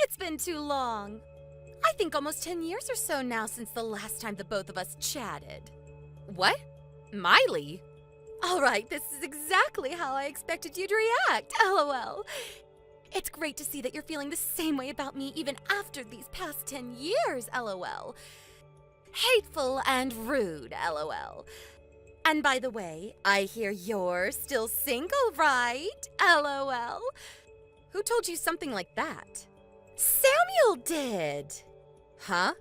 It's been too long. I think almost 10 years or so now since the last time the both of us chatted. What? Miley? All right, this is exactly how I expected you to react, LOL. It's great to see that you're feeling the same way about me even after these past 10 years, LOL. Hateful and rude, LOL. And by the way, I hear you're still single, right? LOL. Who told you something like that? Samuel did. Huh?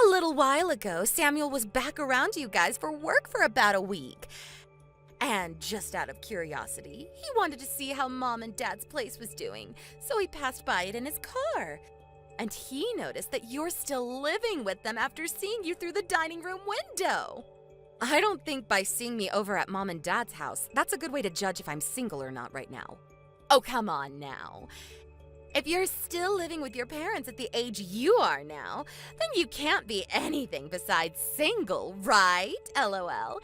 A little while ago, Samuel was back around you guys for work for about a week. And just out of curiosity, he wanted to see how Mom and Dad's place was doing, so he passed by it in his car. And he noticed that you're still living with them after seeing you through the dining room window. I don't think by seeing me over at Mom and Dad's house, that's a good way to judge if I'm single or not right now. Oh, come on now. If you're still living with your parents at the age you are now, then you can't be anything besides single, right? LOL.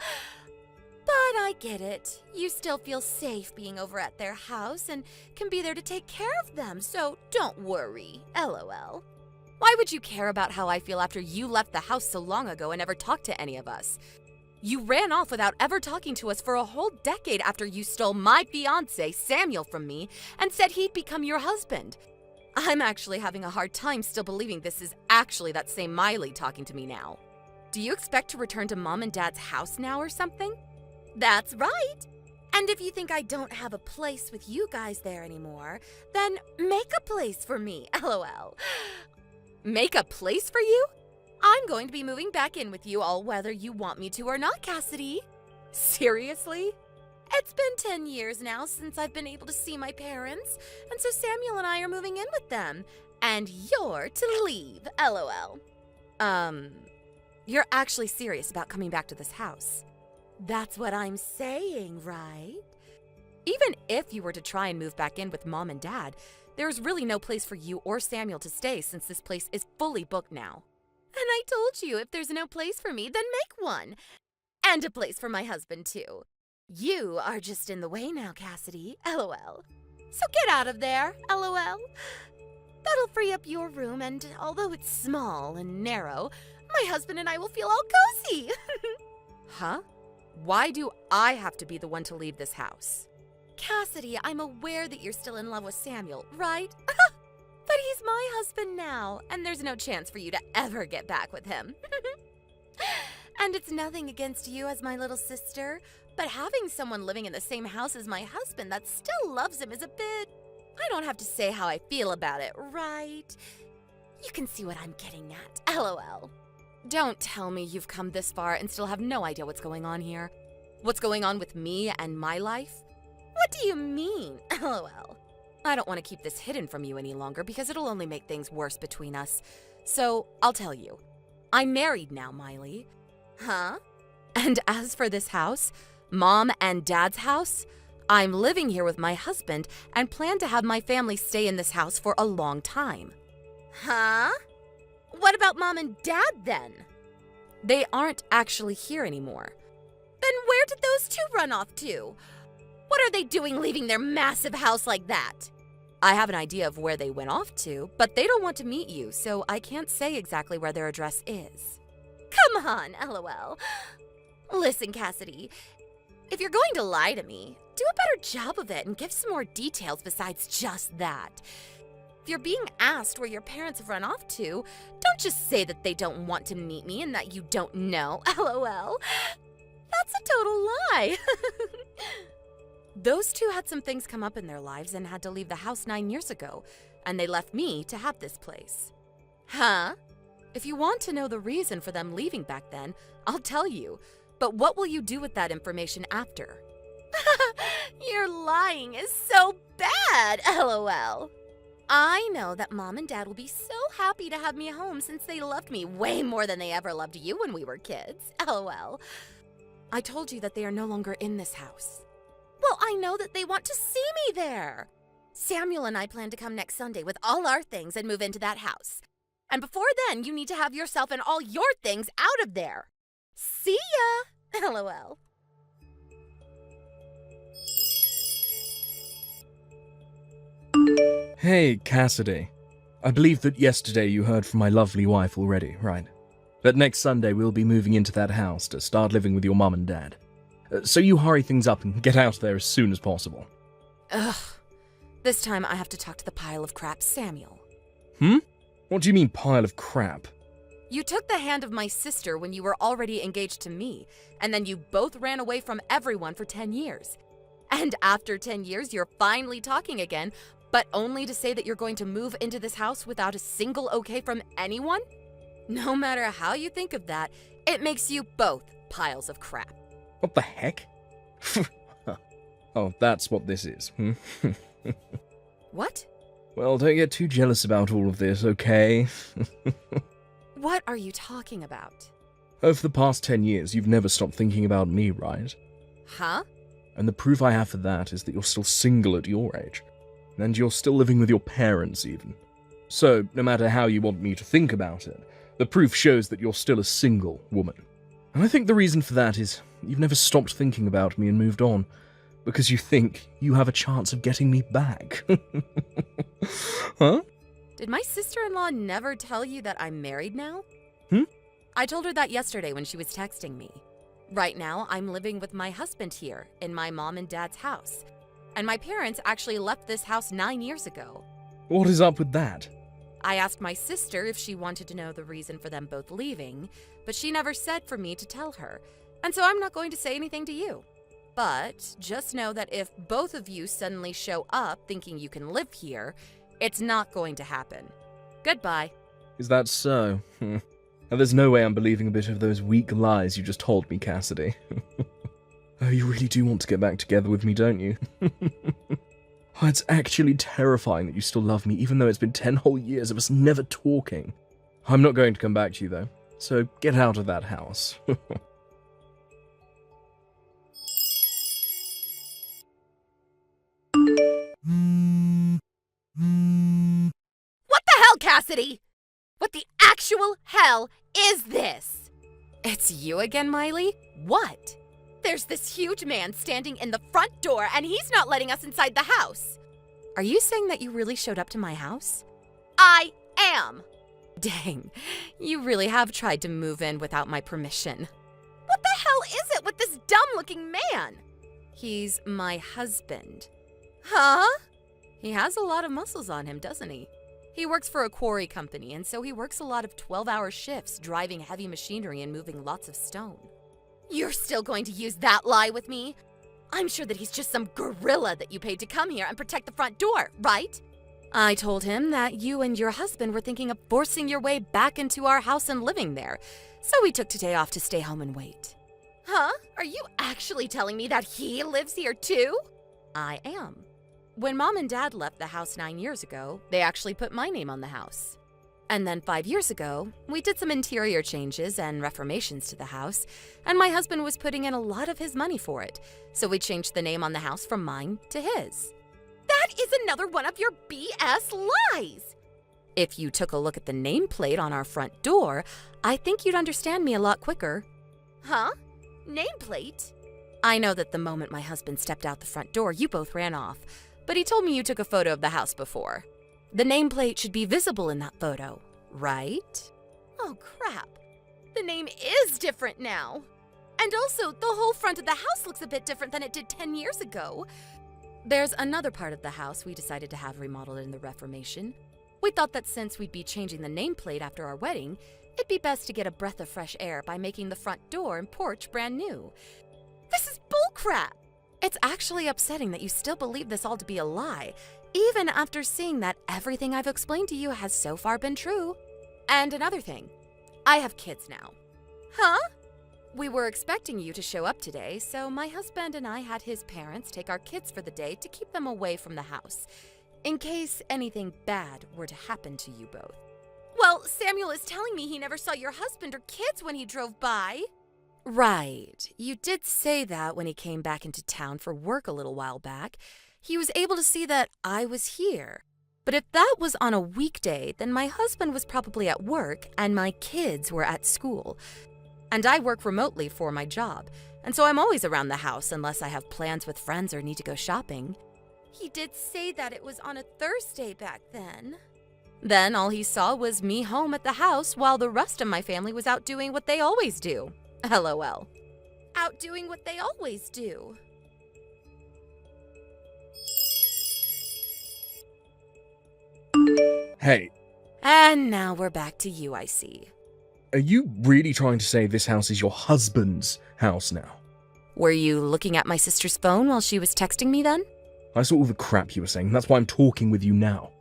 But I get it. You still feel safe being over at their house and can be there to take care of them, so don't worry. LOL. Why would you care about how I feel after you left the house so long ago and never talked to any of us? You ran off without ever talking to us for a whole decade after you stole my fiance, Samuel, from me and said he'd become your husband. I'm actually having a hard time still believing this is actually that same Miley talking to me now. Do you expect to return to Mom and Dad's house now or something? That's right. And if you think I don't have a place with you guys there anymore, then make a place for me, LOL. Make a place for you? I'm going to be moving back in with you all whether you want me to or not, Cassidy. Seriously? It's been 10 years now since I've been able to see my parents, and so Samuel and I are moving in with them. And you're to leave, LOL. You're actually serious about coming back to this house? That's what I'm saying, right? Even if you were to try and move back in with Mom and Dad, there's really no place for you or Samuel to stay since this place is fully booked now. And I told you if there's no place for me, then make one. And a place for my husband, too. You are just in the way now, Cassidy, LOL. So get out of there, LOL. That'll free up your room, and although it's small and narrow, my husband and I will feel all cozy. Huh? Why do I have to be the one to leave this house? Cassidy, I'm aware that you're still in love with Samuel, right? But he's my husband now, and there's no chance for you to ever get back with him. And it's nothing against you as my little sister, but having someone living in the same house as my husband that still loves him is a bit... I don't have to say how I feel about it, right? You can see what I'm getting at, LOL. Don't tell me you've come this far and still have no idea what's going on here. What's going on with me and my life? What do you mean, LOL? I don't want to keep this hidden from you any longer because it'll only make things worse between us. So, I'll tell you. I'm married now, Miley. Huh? And as for this house, Mom and Dad's house, I'm living here with my husband and plan to have my family stay in this house for a long time. Huh? What about Mom and Dad then? They aren't actually here anymore. Then where did those two run off to? What are they doing leaving their massive house like that? I have an idea of where they went off to, but they don't want to meet you, so I can't say exactly where their address is. Come on, LOL. Listen, Cassidy, if you're going to lie to me, do a better job of it and give some more details besides just that. If you're being asked where your parents have run off to, don't just say that they don't want to meet me and that you don't know, LOL. That's a total lie. Those two had some things come up in their lives and had to leave the house 9 years ago, and they left me to have this place. Huh? If you want to know the reason for them leaving back then, I'll tell you. But what will you do with that information after? Your lying is so bad, LOL. I know that Mom and Dad will be so happy to have me home since they loved me way more than they ever loved you when we were kids, LOL. I told you that they are no longer in this house. Well, I know that they want to see me there. Samuel and I plan to come next Sunday with all our things and move into that house. And before then, you need to have yourself and all your things out of there. See ya! LOL. Hey, Cassidy. I believe that yesterday you heard from my lovely wife already, right? But next Sunday we'll be moving into that house to start living with your mum and dad. So you hurry things up and get out there as soon as possible. Ugh. This time I have to talk to the pile of crap Samuel. What do you mean, pile of crap? You took the hand of my sister when you were already engaged to me, and then you both ran away from everyone for 10 years. And after 10 years, you're finally talking again, but only to say that you're going to move into this house without a single okay from anyone? No matter how you think of that, it makes you both piles of crap. What the heck? Oh, that's what this is. What? Well, don't get too jealous about all of this, okay? What are you talking about? Over the past 10 years, you've never stopped thinking about me, right? Huh? And the proof I have for that is that you're still single at your age. And you're still living with your parents, even. So, no matter how you want me to think about it, the proof shows that you're still a single woman. And I think the reason for that is you've never stopped thinking about me and moved on, because you think you have a chance of getting me back. Huh? Did my sister-in-law never tell you that I'm married now? I told her that yesterday when she was texting me. Right now, I'm living with my husband here in my mom and dad's house. And my parents actually left this house 9 years ago. What is up with that? I asked my sister if she wanted to know the reason for them both leaving, but she never said for me to tell her, and so I'm not going to say anything to you. But just know that if both of you suddenly show up thinking you can live here, it's not going to happen. Goodbye. Is that so? And there's no way I'm believing a bit of those weak lies you just told me, Cassidy. Oh, you really do want to get back together with me, don't you? Oh, it's actually terrifying that you still love me, even though it's been 10 whole years of us never talking. I'm not going to come back to you, though, so get out of that house. What the hell, Cassidy? What the actual hell is this? It's you again, Miley? What? There's this huge man standing in the front door and he's not letting us inside the house. Are you saying that you really showed up to my house? I am. Dang, you really have tried to move in without my permission. What the hell is it with this dumb-looking man? He's my husband. Huh? He has a lot of muscles on him, doesn't he? He works for a quarry company, and so he works a lot of 12-hour shifts driving heavy machinery and moving lots of stone. You're still going to use that lie with me? I'm sure that he's just some gorilla that you paid to come here and protect the front door, right? I told him that you and your husband were thinking of forcing your way back into our house and living there, so we took today off to stay home and wait. Huh? Are you actually telling me that he lives here too? I am. When Mom and Dad left the house 9 years ago, they actually put my name on the house. And then 5 years ago, we did some interior changes and reformations to the house, and my husband was putting in a lot of his money for it, so we changed the name on the house from mine to his. That is another one of your BS lies! If you took a look at the nameplate on our front door, I think you'd understand me a lot quicker. Huh? Nameplate? I know that the moment my husband stepped out the front door, you both ran off, but he told me you took a photo of the house before. The nameplate should be visible in that photo, right? Oh, crap. The name is different now. And also, the whole front of the house looks a bit different than it did 10 years ago. There's another part of the house we decided to have remodeled in the Reformation. We thought that since we'd be changing the nameplate after our wedding, it'd be best to get a breath of fresh air by making the front door and porch brand new. This is bullcrap! It's actually upsetting that you still believe this all to be a lie, even after seeing that everything I've explained to you has so far been true. And another thing, I have kids now. Huh? We were expecting you to show up today, so my husband and I had his parents take our kids for the day to keep them away from the house, in case anything bad were to happen to you both. Well, Samuel is telling me he never saw your husband or kids when he drove by. Right. You did say that when he came back into town for work a little while back. He was able to see that I was here. But if that was on a weekday, then my husband was probably at work and my kids were at school. And I work remotely for my job, and so I'm always around the house unless I have plans with friends or need to go shopping. He did say that it was on a Thursday back then. Then all he saw was me home at the house while the rest of my family was out doing what they always do. LOL. Out doing what they always do. Hey, And now we're back to you, I see. are you really trying to say this house is your husband's house now? Were you looking at my sister's phone while she was texting me then? I saw all the crap you were saying, that's why I'm talking with you now.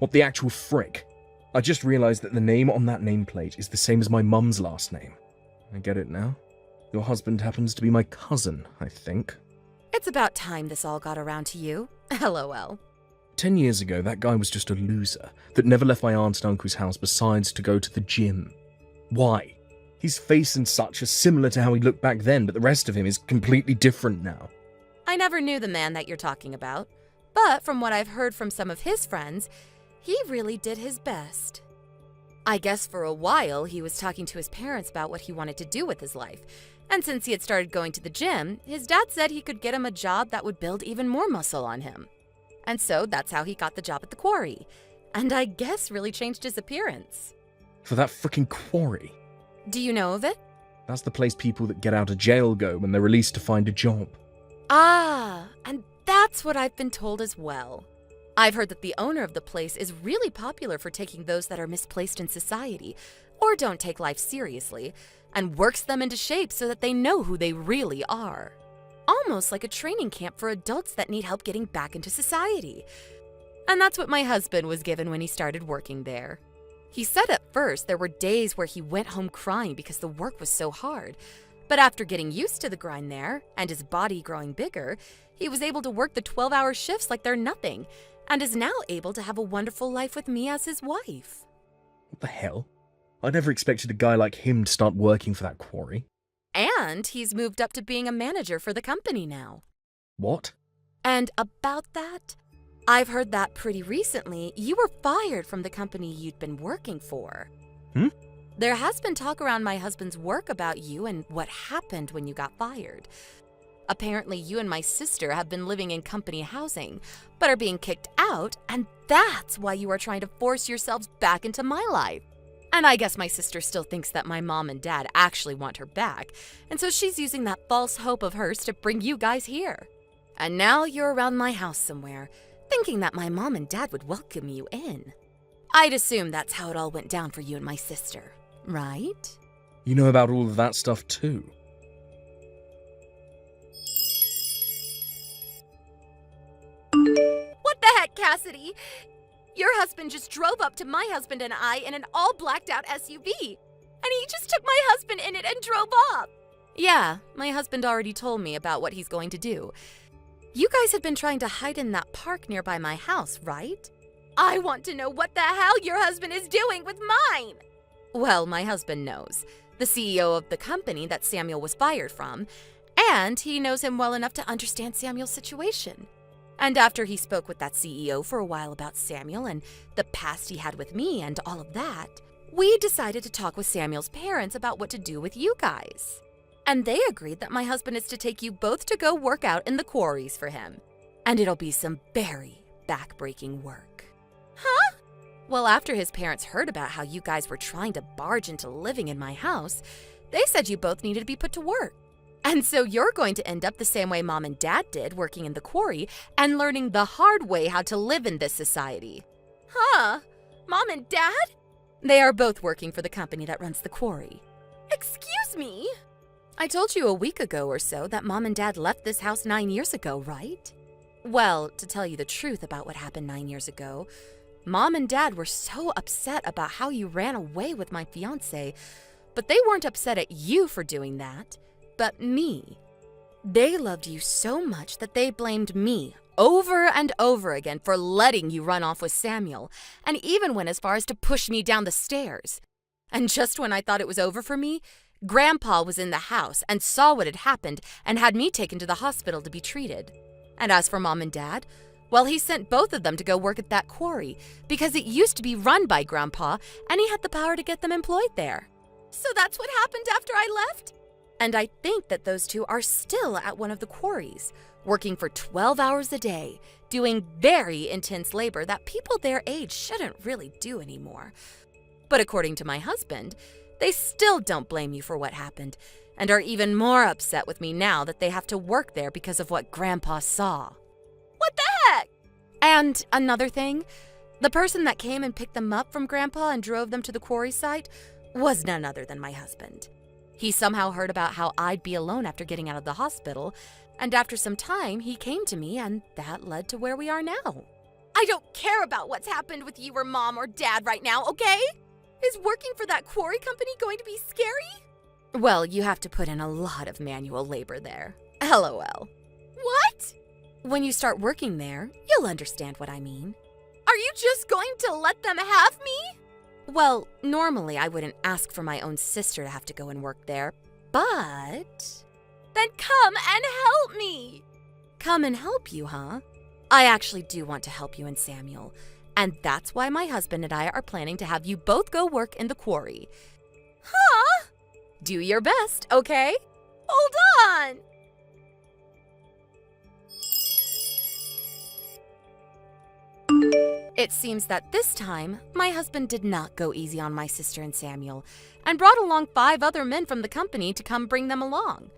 What the actual frick? I just realised that the name on that nameplate is the same as my mum's last name. I get it now. Your husband happens to be my cousin, I think. It's about time this all got around to you. LOL. 10 years ago, that guy was just a loser that never left my aunt and uncle's house besides to go to the gym. Why? His face and such are similar to how he looked back then, but the rest of him is completely different now. I never knew the man that you're talking about, but from what I've heard from some of his friends, he really did his best. I guess for a while he was talking to his parents about what he wanted to do with his life, and since he had started going to the gym, his dad said he could get him a job that would build even more muscle on him. And so that's how he got the job at the quarry, and I guess really changed his appearance. For that frickin' quarry. Do you know of it? That's the place people that get out of jail go when they're released to find a job. Ah, and that's what I've been told as well. I've heard that the owner of the place is really popular for taking those that are misplaced in society, or don't take life seriously, and works them into shape so that they know who they really are. Almost like a training camp for adults that need help getting back into society. And that's what my husband was given when he started working there. He said at first there were days where he went home crying because the work was so hard. But after getting used to the grind there, and his body growing bigger, he was able to work the 12-hour shifts like they're nothing, and is now able to have a wonderful life with me as his wife. What the hell? I never expected a guy like him to start working for that quarry. And he's moved up to being a manager for the company now. What? And about that, I've heard that pretty recently you were fired from the company you'd been working for. There has been talk around my husband's work about you and what happened when you got fired. Apparently, you and my sister have been living in company housing, but are being kicked out, and that's why you are trying to force yourselves back into my life. And I guess my sister still thinks that my mom and dad actually want her back, and so she's using that false hope of hers to bring you guys here. And now you're around my house somewhere, thinking that my mom and dad would welcome you in. I'd assume that's how it all went down for you and my sister, right? You know about all of that stuff too. What the heck, Cassidy? Your husband just drove up to my husband and I in an all blacked out SUV. And he just took my husband in it and drove off. Yeah, my husband already told me about what he's going to do. You guys had been trying to hide in that park nearby my house, right? I want to know what the hell your husband is doing with mine. Well, my husband knows. The CEO of the company that Samuel was fired from. And he knows him well enough to understand Samuel's situation. And after he spoke with that CEO for a while about Samuel and the past he had with me and all of that, we decided to talk with Samuel's parents about what to do with you guys. And they agreed that my husband is to take you both to go work out in the quarries for him. And it'll be some very back-breaking work. Huh? Well, after his parents heard about how you guys were trying to barge into living in my house, they said you both needed to be put to work. And so you're going to end up the same way Mom and Dad did, working in the quarry and learning the hard way how to live in this society. Huh? Mom and Dad? They are both working for the company that runs the quarry. Excuse me? I told you a week ago or so that Mom and Dad left this house 9 years ago, right? Well, to tell you the truth about what happened 9 years ago, Mom and Dad were so upset about how you ran away with my fiance, but they weren't upset at you for doing that. But me. They loved you so much that they blamed me over and over again for letting you run off with Samuel, and even went as far as to push me down the stairs. And just when I thought it was over for me, Grandpa was in the house and saw what had happened and had me taken to the hospital to be treated. And as for Mom and Dad, well, he sent both of them to go work at that quarry because it used to be run by Grandpa and he had the power to get them employed there. So that's what happened after I left? And I think that those two are still at one of the quarries, working for 12 hours a day, doing very intense labor that people their age shouldn't really do anymore. But according to my husband, they still don't blame you for what happened, and are even more upset with me now that they have to work there because of what Grandpa saw. What the heck? And another thing, the person that came and picked them up from Grandpa and drove them to the quarry site was none other than my husband. He somehow heard about how I'd be alone after getting out of the hospital, and after some time, he came to me, and that led to where we are now. I don't care about what's happened with you or Mom or Dad right now, okay? Is working for that quarry company going to be scary? Well, you have to put in a lot of manual labor there. LOL. What? When you start working there, you'll understand what I mean. Are you just going to let them have me? Well, normally I wouldn't ask for my own sister to have to go and work there, but... Then come and help me! Come and help you, huh? I actually do want to help you and Samuel, and that's why my husband and I are planning to have you both go work in the quarry. Huh? Do your best, okay? Hold on! It seems that this time, my husband did not go easy on my sister and Samuel, and brought along 5 other men from the company to come bring them along.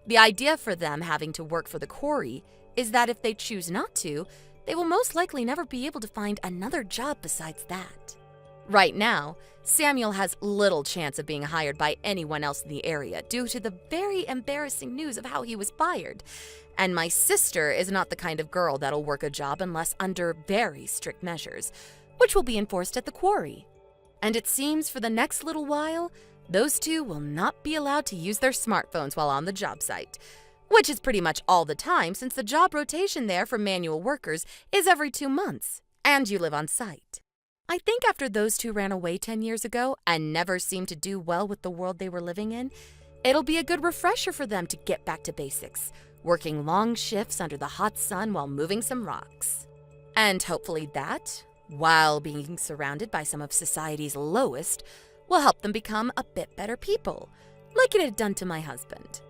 The idea for them having to work for the quarry is that if they choose not to, they will most likely never be able to find another job besides that. Right now, Samuel has little chance of being hired by anyone else in the area due to the very embarrassing news of how he was fired. And my sister is not the kind of girl that'll work a job unless under very strict measures, which will be enforced at the quarry. And it seems for the next little while, those two will not be allowed to use their smartphones while on the job site, which is pretty much all the time since the job rotation there for manual workers is every 2 months, and you live on site. I think after those two ran away 10 years ago and never seemed to do well with the world they were living in, it'll be a good refresher for them to get back to basics, working long shifts under the hot sun while moving some rocks. And hopefully that, while being surrounded by some of society's lowest, will help them become a bit better people, like it had done to my husband.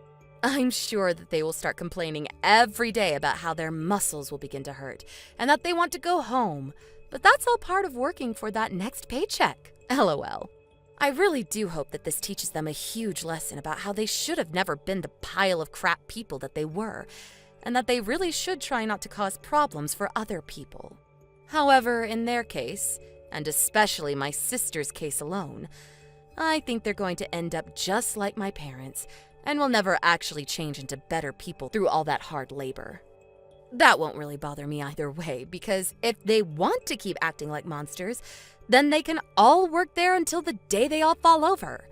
I'm sure that they will start complaining every day about how their muscles will begin to hurt and that they want to go home, but that's all part of working for that next paycheck. LOL. I really do hope that this teaches them a huge lesson about how they should have never been the pile of crap people that they were, and that they really should try not to cause problems for other people. However, in their case, and especially my sister's case alone, I think they're going to end up just like my parents and will never actually change into better people through all that hard labor. That won't really bother me either way, because if they want to keep acting like monsters, then they can all work there until the day they all fall over.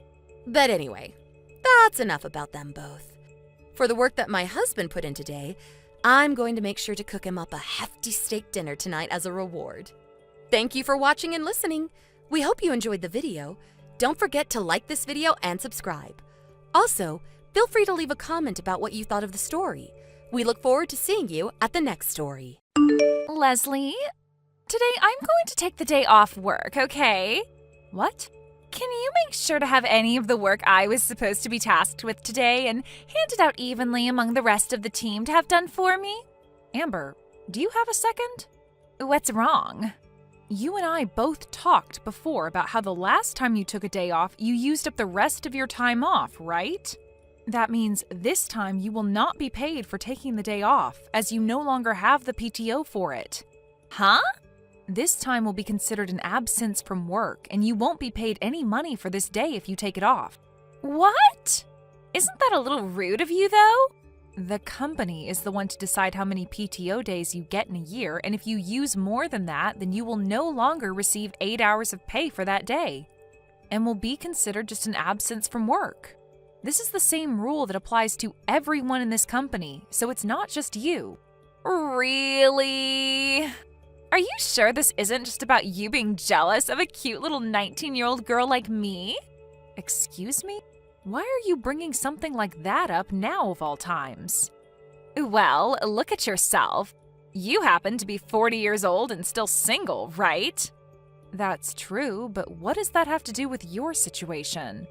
But anyway, that's enough about them both. For the work that my husband put in today, I'm going to make sure to cook him up a hefty steak dinner tonight as a reward. Thank you for watching and listening. We hope you enjoyed the video. Don't forget to like this video and subscribe. Also, feel free to leave a comment about what you thought of the story. We look forward to seeing you at the next story. Leslie, today I'm going to take the day off work, okay? What? Can you make sure to have any of the work I was supposed to be tasked with today and hand it out evenly among the rest of the team to have done for me? Amber, do you have a second? What's wrong? You and I both talked before about how the last time you took a day off, you used up the rest of your time off, right? That means this time you will not be paid for taking the day off, as you no longer have the PTO for it. Huh? This time will be considered an absence from work, and you won't be paid any money for this day if you take it off. What? Isn't that a little rude of you, though? The company is the one to decide how many PTO days you get in a year, and if you use more than that, then you will no longer receive 8 hours of pay for that day, and will be considered just an absence from work. This is the same rule that applies to everyone in this company, so it's not just you. Really? Are you sure this isn't just about you being jealous of a cute little 19-year-old girl like me? Excuse me? Why are you bringing something like that up now of all times? Well, look at yourself. You happen to be 40 years old and still single, right? That's true, but what does that have to do with your situation?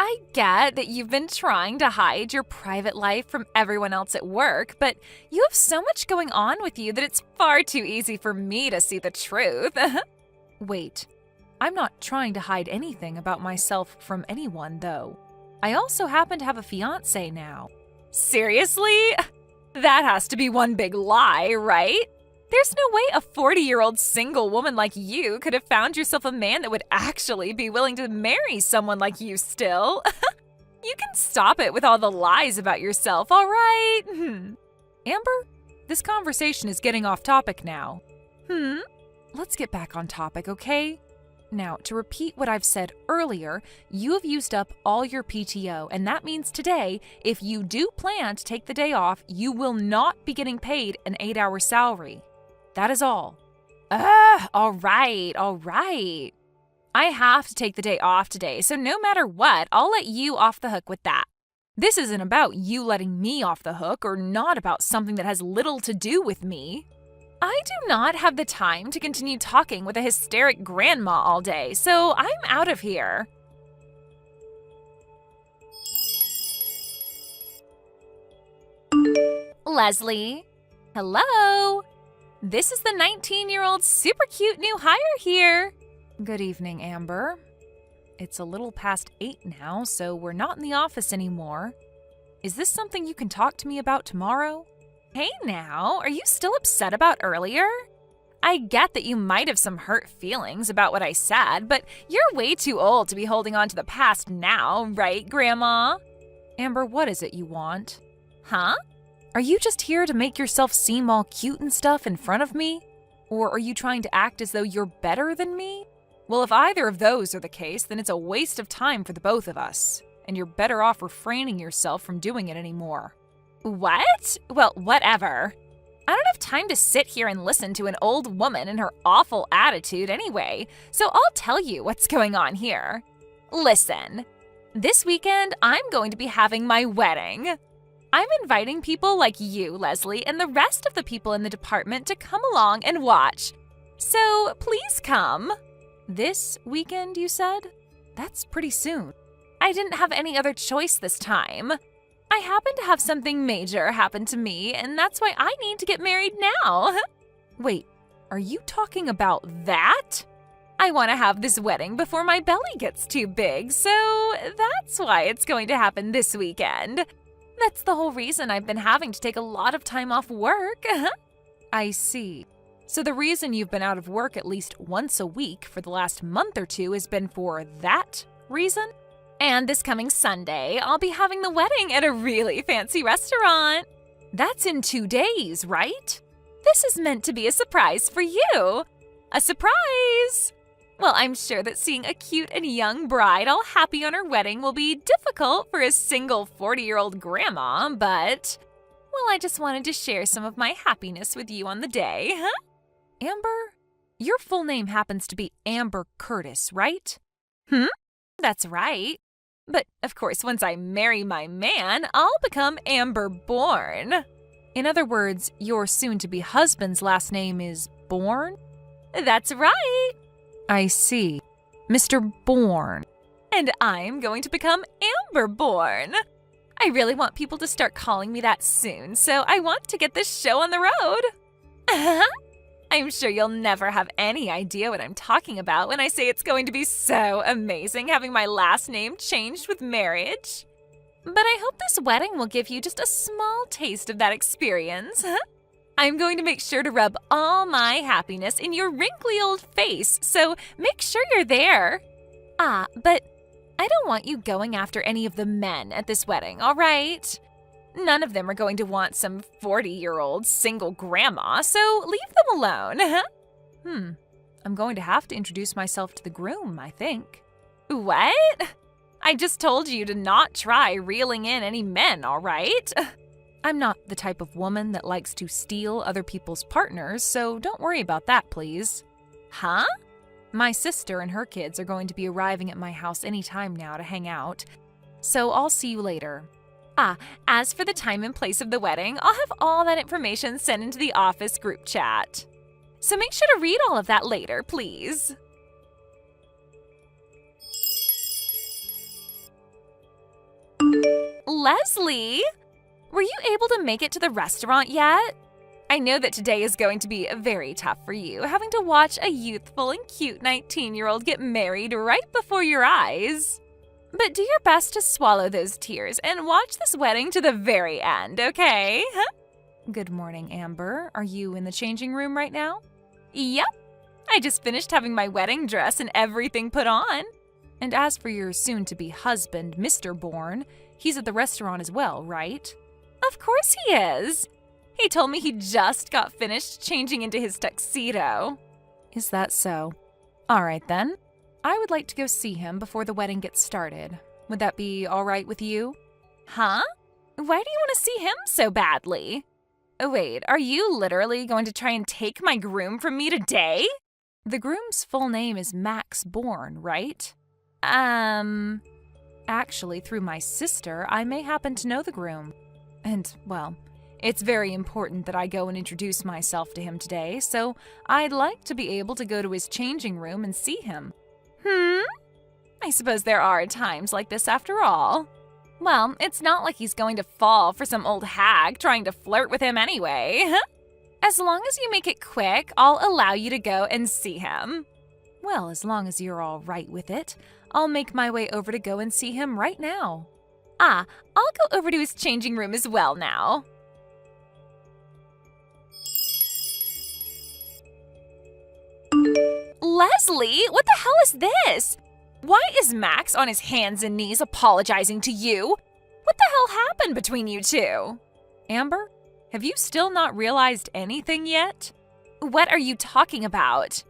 I get that you've been trying to hide your private life from everyone else at work, but you have so much going on with you that it's far too easy for me to see the truth. Wait, I'm not trying to hide anything about myself from anyone, though. I also happen to have a fiance now. Seriously? That has to be one big lie, right? There's no way a 40-year-old single woman like you could have found yourself a man that would actually be willing to marry someone like you still. You can stop it with all the lies about yourself, all right? Amber, this conversation is getting off topic now. Let's get back on topic, okay? Now, to repeat what I've said earlier, you have used up all your PTO, and that means today, if you do plan to take the day off, you will not be getting paid an 8-hour salary. That is all. All right. I have to take the day off today, so no matter what, I'll let you off the hook with that. This isn't about you letting me off the hook or not about something that has little to do with me. I do not have the time to continue talking with a hysteric grandma all day, so I'm out of here. Leslie? Hello? This is the 19-year-old super cute new hire here. Good evening, Amber. It's a little past 8 now, so we're not in the office anymore. Is this something you can talk to me about tomorrow? Hey now, are you still upset about earlier? I get that you might have some hurt feelings about what I said, but you're way too old to be holding on to the past now, right, Grandma? Amber, what is it you want? Huh? Are you just here to make yourself seem all cute and stuff in front of me? Or are you trying to act as though you're better than me? Well, if either of those are the case, then it's a waste of time for the both of us, and you're better off refraining yourself from doing it anymore. What? Well, whatever. I don't have time to sit here and listen to an old woman and her awful attitude anyway, so I'll tell you what's going on here. Listen, this weekend I'm going to be having my wedding. I'm inviting people like you, Leslie, and the rest of the people in the department to come along and watch. So please come. This weekend, you said? That's pretty soon. I didn't have any other choice this time. I happen to have something major happen to me, and that's why I need to get married now. Wait, are you talking about that? I want to have this wedding before my belly gets too big, so that's why it's going to happen this weekend. That's the whole reason I've been having to take a lot of time off work. I see. So the reason you've been out of work at least once a week for the last month or two has been for that reason? And this coming Sunday, I'll be having the wedding at a really fancy restaurant. That's in 2 days, right? This is meant to be a surprise for you. A surprise! Well, I'm sure that seeing a cute and young bride all happy on her wedding will be difficult for a single 40-year-old grandma, but, well, I just wanted to share some of my happiness with you on the day, huh? Amber, your full name happens to be Amber Curtis, right? That's right. But, of course, once I marry my man, I'll become Amber Bourne. In other words, your soon-to-be husband's last name is Bourne? That's right. I see. Mr. Bourne. And I'm going to become Amber Bourne. I really want people to start calling me that soon, so I want to get this show on the road. I'm sure you'll never have any idea what I'm talking about when I say it's going to be so amazing having my last name changed with marriage. But I hope this wedding will give you just a small taste of that experience. I'm going to make sure to rub all my happiness in your wrinkly old face, so make sure you're there. But I don't want you going after any of the men at this wedding, all right? None of them are going to want some 40-year-old single grandma, so leave them alone. I'm going to have to introduce myself to the groom, I think. What? I just told you to not try reeling in any men, all right? I'm not the type of woman that likes to steal other people's partners, so don't worry about that, please. Huh? My sister and her kids are going to be arriving at my house any time now to hang out, so I'll see you later. As for the time and place of the wedding, I'll have all that information sent into the office group chat. So make sure to read all of that later, please. Leslie, were you able to make it to the restaurant yet? I know that today is going to be very tough for you, having to watch a youthful and cute 19-year-old get married right before your eyes. But do your best to swallow those tears and watch this wedding to the very end, okay? Good morning, Amber. Are you in the changing room right now? Yep. I just finished having my wedding dress and everything put on. And as for your soon-to-be husband, Mr. Bourne, he's at the restaurant as well, right? Of course he is. He told me he just got finished changing into his tuxedo. Is that so? All right, then. I would like to go see him before the wedding gets started. Would that be all right with you? Huh? Why do you want to see him so badly? Oh, wait, are you literally going to try and take my groom from me today? The groom's full name is Max Bourne, right? Actually, through my sister, I may happen to know the groom. And, well, it's very important that I go and introduce myself to him today, so I'd like to be able to go to his changing room and see him. I suppose there are times like this after all. Well, it's not like he's going to fall for some old hag trying to flirt with him anyway. As long as you make it quick, I'll allow you to go and see him. Well, as long as you're all right with it, I'll make my way over to go and see him right now. I'll go over to his changing room as well now. Leslie, what the hell is this? Why is Max on his hands and knees apologizing to you? What the hell happened between you two? Amber, have you still not realized anything yet? What are you talking about?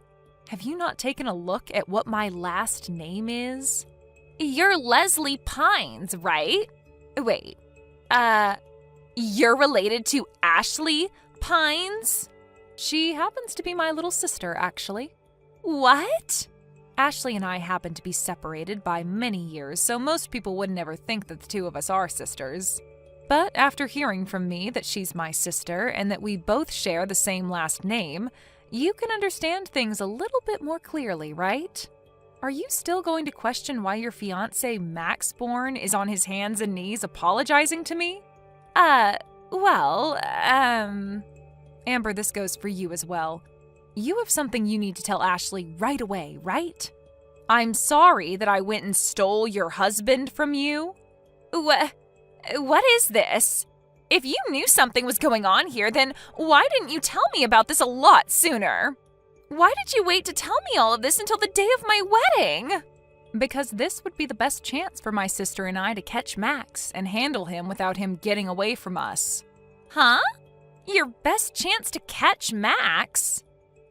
Have you not taken a look at what my last name is? You're Leslie Pines, right? Wait, you're related to Ashley Pines? She happens to be my little sister, actually. What? Ashley and I happen to be separated by many years, so most people would never think that the two of us are sisters. But after hearing from me that she's my sister and that we both share the same last name, you can understand things a little bit more clearly, right? Are you still going to question why your fiance, Max Bourne, is on his hands and knees apologizing to me? Amber, this goes for you as well. You have something you need to tell Ashley right away, right? I'm sorry that I went and stole your husband from you. What is this? If you knew something was going on here, then why didn't you tell me about this a lot sooner? Why did you wait to tell me all of this until the day of my wedding? Because this would be the best chance for my sister and I to catch Max and handle him without him getting away from us. Huh? Your best chance to catch Max?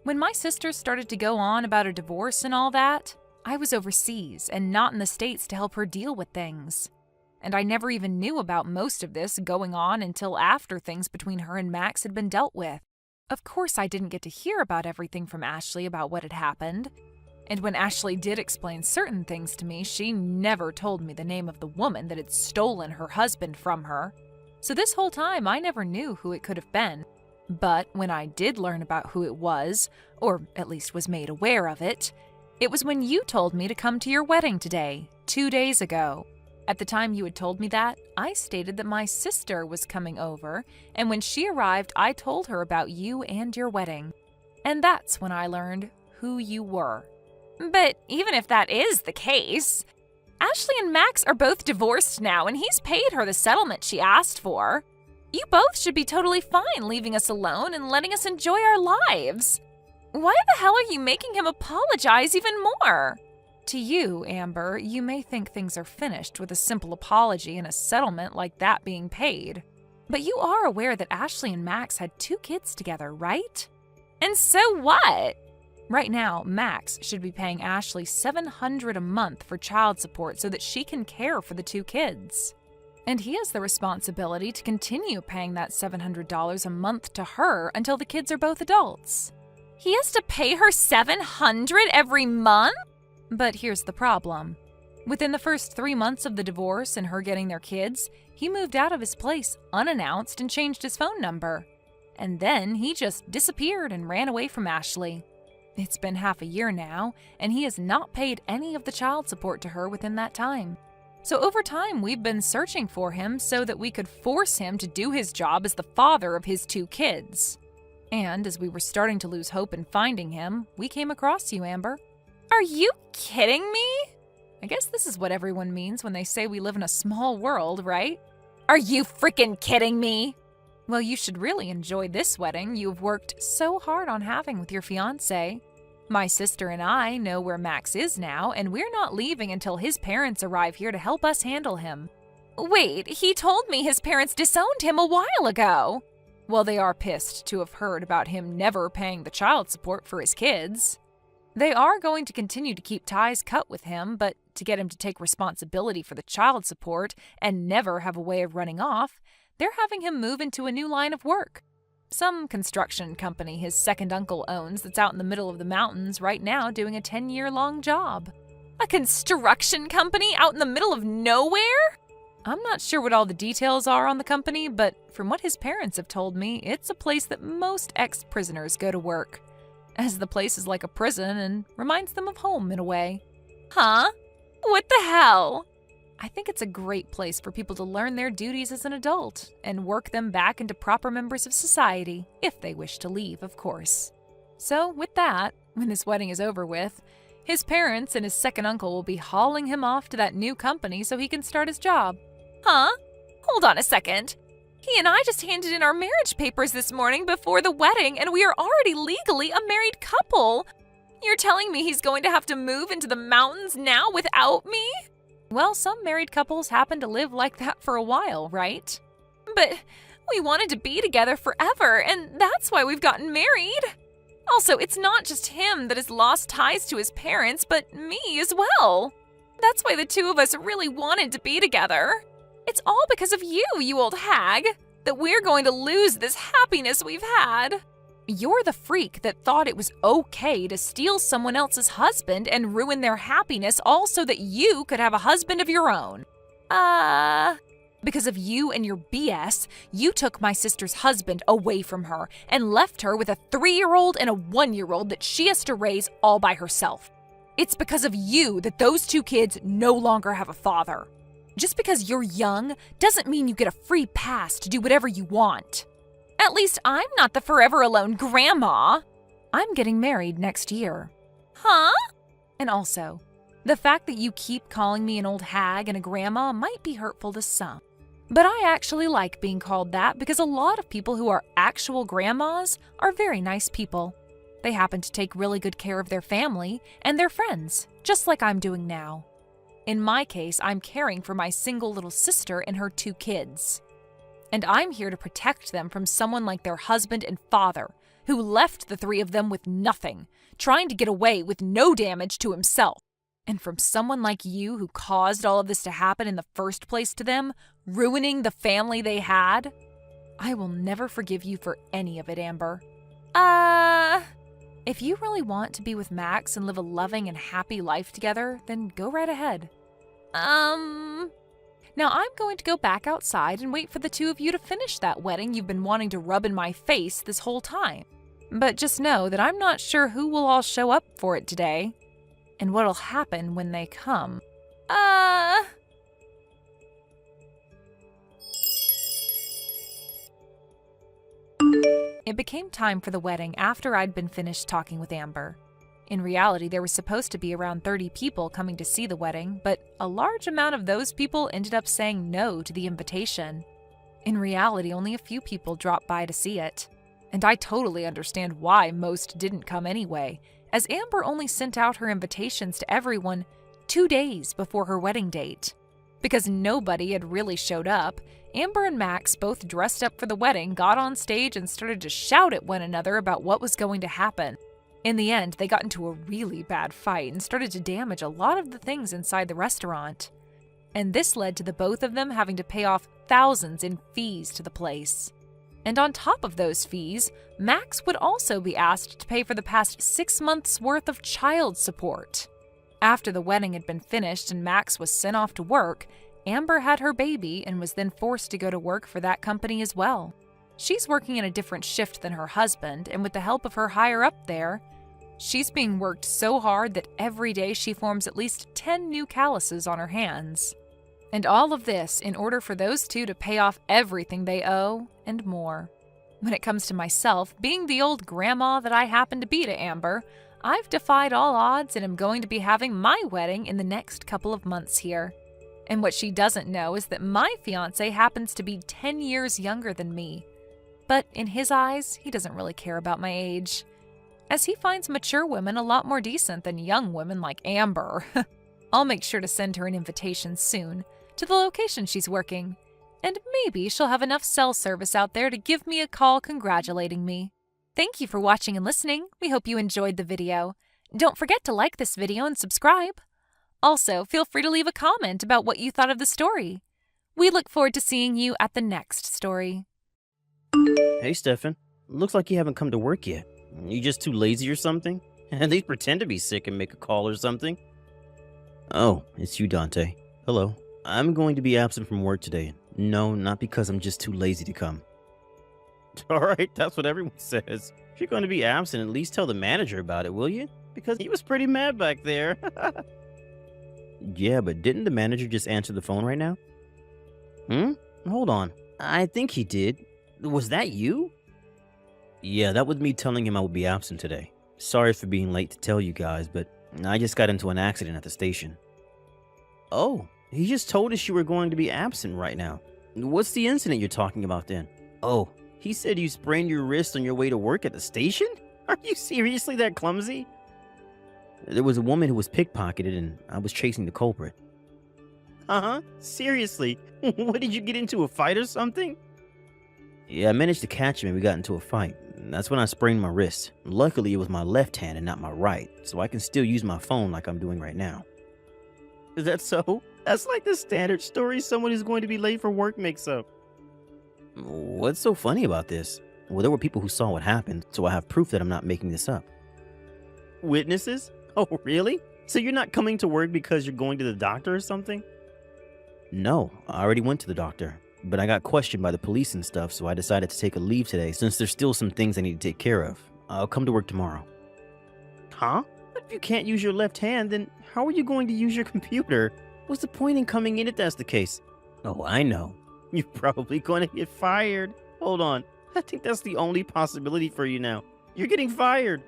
When my sister started to go on about a divorce and all that, I was overseas and not in the States to help her deal with things. And I never even knew about most of this going on until after things between her and Max had been dealt with. Of course, I didn't get to hear about everything from Ashley about what had happened. And when Ashley did explain certain things to me, she never told me the name of the woman that had stolen her husband from her. So this whole time, I never knew who it could have been. But when I did learn about who it was, or at least was made aware of it, it was when you told me to come to your wedding today, 2 days ago. At the time you had told me that, I stated that my sister was coming over, and when she arrived, I told her about you and your wedding. And that's when I learned who you were. But even if that is the case, Ashley and Max are both divorced now, and he's paid her the settlement she asked for. You both should be totally fine leaving us alone and letting us enjoy our lives. Why the hell are you making him apologize even more? To you, Amber, you may think things are finished with a simple apology and a settlement like that being paid. But you are aware that Ashley and Max had 2 kids together, right? And so what? Right now, Max should be paying Ashley $700 a month for child support so that she can care for the 2 kids. And he has the responsibility to continue paying that $700 a month to her until the kids are both adults. He has to pay her $700 every month? But here's the problem. Within the first 3 months of the divorce and her getting their kids, he moved out of his place unannounced and changed his phone number. And then he just disappeared and ran away from Ashley. It's been half a year now, and he has not paid any of the child support to her within that time. So over time, we've been searching for him so that we could force him to do his job as the father of his 2 kids. And as we were starting to lose hope in finding him, we came across you, Amber. Are you kidding me? I guess this is what everyone means when they say we live in a small world, right? Are you freaking kidding me? Well, you should really enjoy this wedding you've worked so hard on having with your fiance. My sister and I know where Max is now, and we're not leaving until his parents arrive here to help us handle him. Wait, he told me his parents disowned him a while ago. Well, they are pissed to have heard about him never paying the child support for his kids. They are going to continue to keep ties cut with him, but to get him to take responsibility for the child support and never have a way of running off, they're having him move into a new line of work. Some construction company his second uncle owns that's out in the middle of the mountains right now doing a 10-year-long job. A construction company out in the middle of nowhere? I'm not sure what all the details are on the company, but from what his parents have told me, it's a place that most ex-prisoners go to work, as the place is like a prison and reminds them of home in a way. Huh? What the hell? I think it's a great place for people to learn their duties as an adult and work them back into proper members of society, if they wish to leave, of course. So, with that, when this wedding is over with, his parents and his second uncle will be hauling him off to that new company so he can start his job. Huh? Hold on a second. He and I just handed in our marriage papers this morning before the wedding, and we are already legally a married couple. You're telling me he's going to have to move into the mountains now without me? Well, some married couples happen to live like that for a while, right? But we wanted to be together forever, and that's why we've gotten married. Also, it's not just him that has lost ties to his parents, but me as well. That's why the 2 of us really wanted to be together. It's all because of you, you old hag, that we're going to lose this happiness we've had. You're the freak that thought it was okay to steal someone else's husband and ruin their happiness all so that you could have a husband of your own. Because of you and your BS, you took my sister's husband away from her and left her with a 3-year-old and a 1-year-old that she has to raise all by herself. It's because of you that those 2 kids no longer have a father. Just because you're young doesn't mean you get a free pass to do whatever you want. At least I'm not the forever alone grandma. I'm getting married next year. Huh? And also, the fact that you keep calling me an old hag and a grandma might be hurtful to some. But I actually like being called that because a lot of people who are actual grandmas are very nice people. They happen to take really good care of their family and their friends, just like I'm doing now. In my case, I'm caring for my single little sister and her 2 kids. And I'm here to protect them from someone like their husband and father, who left the 3 of them with nothing, trying to get away with no damage to himself. And from someone like you who caused all of this to happen in the first place to them, ruining the family they had. I will never forgive you for any of it, Amber. If you really want to be with Max and live a loving and happy life together, then go right ahead. Now I'm going to go back outside and wait for the 2 of you to finish that wedding you've been wanting to rub in my face this whole time. But just know that I'm not sure who will all show up for it today, and what'll happen when they come. It became time for the wedding after I'd been finished talking with Amber. In reality, there was supposed to be around 30 people coming to see the wedding, but a large amount of those people ended up saying no to the invitation. In reality, only a few people dropped by to see it. And I totally understand why most didn't come anyway, as Amber only sent out her invitations to everyone 2 days before her wedding date. Because nobody had really showed up, Amber and Max, both dressed up for the wedding, got on stage and started to shout at one another about what was going to happen. In the end, they got into a really bad fight and started to damage a lot of the things inside the restaurant. And this led to the both of them having to pay off thousands in fees to the place. And on top of those fees, Max would also be asked to pay for the past 6 months' worth of child support. After the wedding had been finished and Max was sent off to work, Amber had her baby and was then forced to go to work for that company as well. She's working in a different shift than her husband, and with the help of her higher-up there, she's being worked so hard that every day she forms at least 10 new calluses on her hands. And all of this in order for those two to pay off everything they owe and more. When it comes to myself, being the old grandma that I happen to be to Amber, I've defied all odds and am going to be having my wedding in the next couple of months here. And what she doesn't know is that my fiance happens to be 10 years younger than me. But in his eyes, he doesn't really care about my age, as he finds mature women a lot more decent than young women like Amber. I'll make sure to send her an invitation soon to the location she's working, and maybe she'll have enough cell service out there to give me a call congratulating me. Thank you for watching and listening. We hope you enjoyed the video. Don't forget to like this video and subscribe. Also, feel free to leave a comment about what you thought of the story. We look forward to seeing you at the next story. Hey, Stefan. Looks like you haven't come to work yet. You just too lazy or something? At least pretend to be sick and make a call or something. Oh, it's you, Dante. Hello. I'm going to be absent from work today. No, not because I'm just too lazy to come. Alright, that's what everyone says. If you're going to be absent, at least tell the manager about it, will you? Because he was pretty mad back there. Yeah, but didn't the manager just answer the phone right now? Hold on. I think he did. Was that you? Yeah, that was me telling him I would be absent today. Sorry for being late to tell you guys, but I just got into an accident at the station. Oh, he just told us you were going to be absent right now. What's the incident you're talking about then? Oh, he said you sprained your wrist on your way to work at the station? Are you seriously that clumsy? There was a woman who was pickpocketed and I was chasing the culprit. Uh-huh, seriously? What, did you get into a fight or something? Yeah, I managed to catch him and we got into a fight. That's when I sprained my wrist. Luckily, it was my left hand and not my right, so I can still use my phone like I'm doing right now. Is that so? That's like the standard story someone who's going to be late for work makes up. What's so funny about this? Well, there were people who saw what happened, so I have proof that I'm not making this up. Witnesses? Oh, really? So you're not coming to work because you're going to the doctor or something? No, I already went to the doctor. But I got questioned by the police and stuff, so I decided to take a leave today since there's still some things I need to take care of. I'll come to work tomorrow. Huh? But if you can't use your left hand, then how are you going to use your computer? What's the point in coming in if that's the case? Oh, I know. You're probably going to get fired. Hold on. I think that's the only possibility for you now. You're getting fired.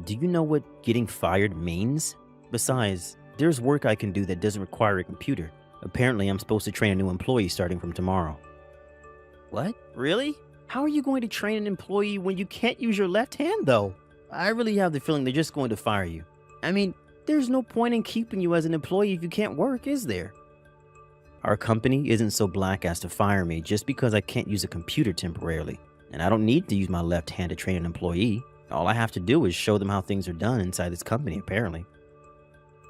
Do you know what getting fired means? Besides, there's work I can do that doesn't require a computer. Apparently, I'm supposed to train a new employee starting from tomorrow. What? Really? How are you going to train an employee when you can't use your left hand, though? I really have the feeling they're just going to fire you. I mean, there's no point in keeping you as an employee if you can't work, is there? Our company isn't so black as to fire me just because I can't use a computer temporarily. And I don't need to use my left hand to train an employee. All I have to do is show them how things are done inside this company, apparently.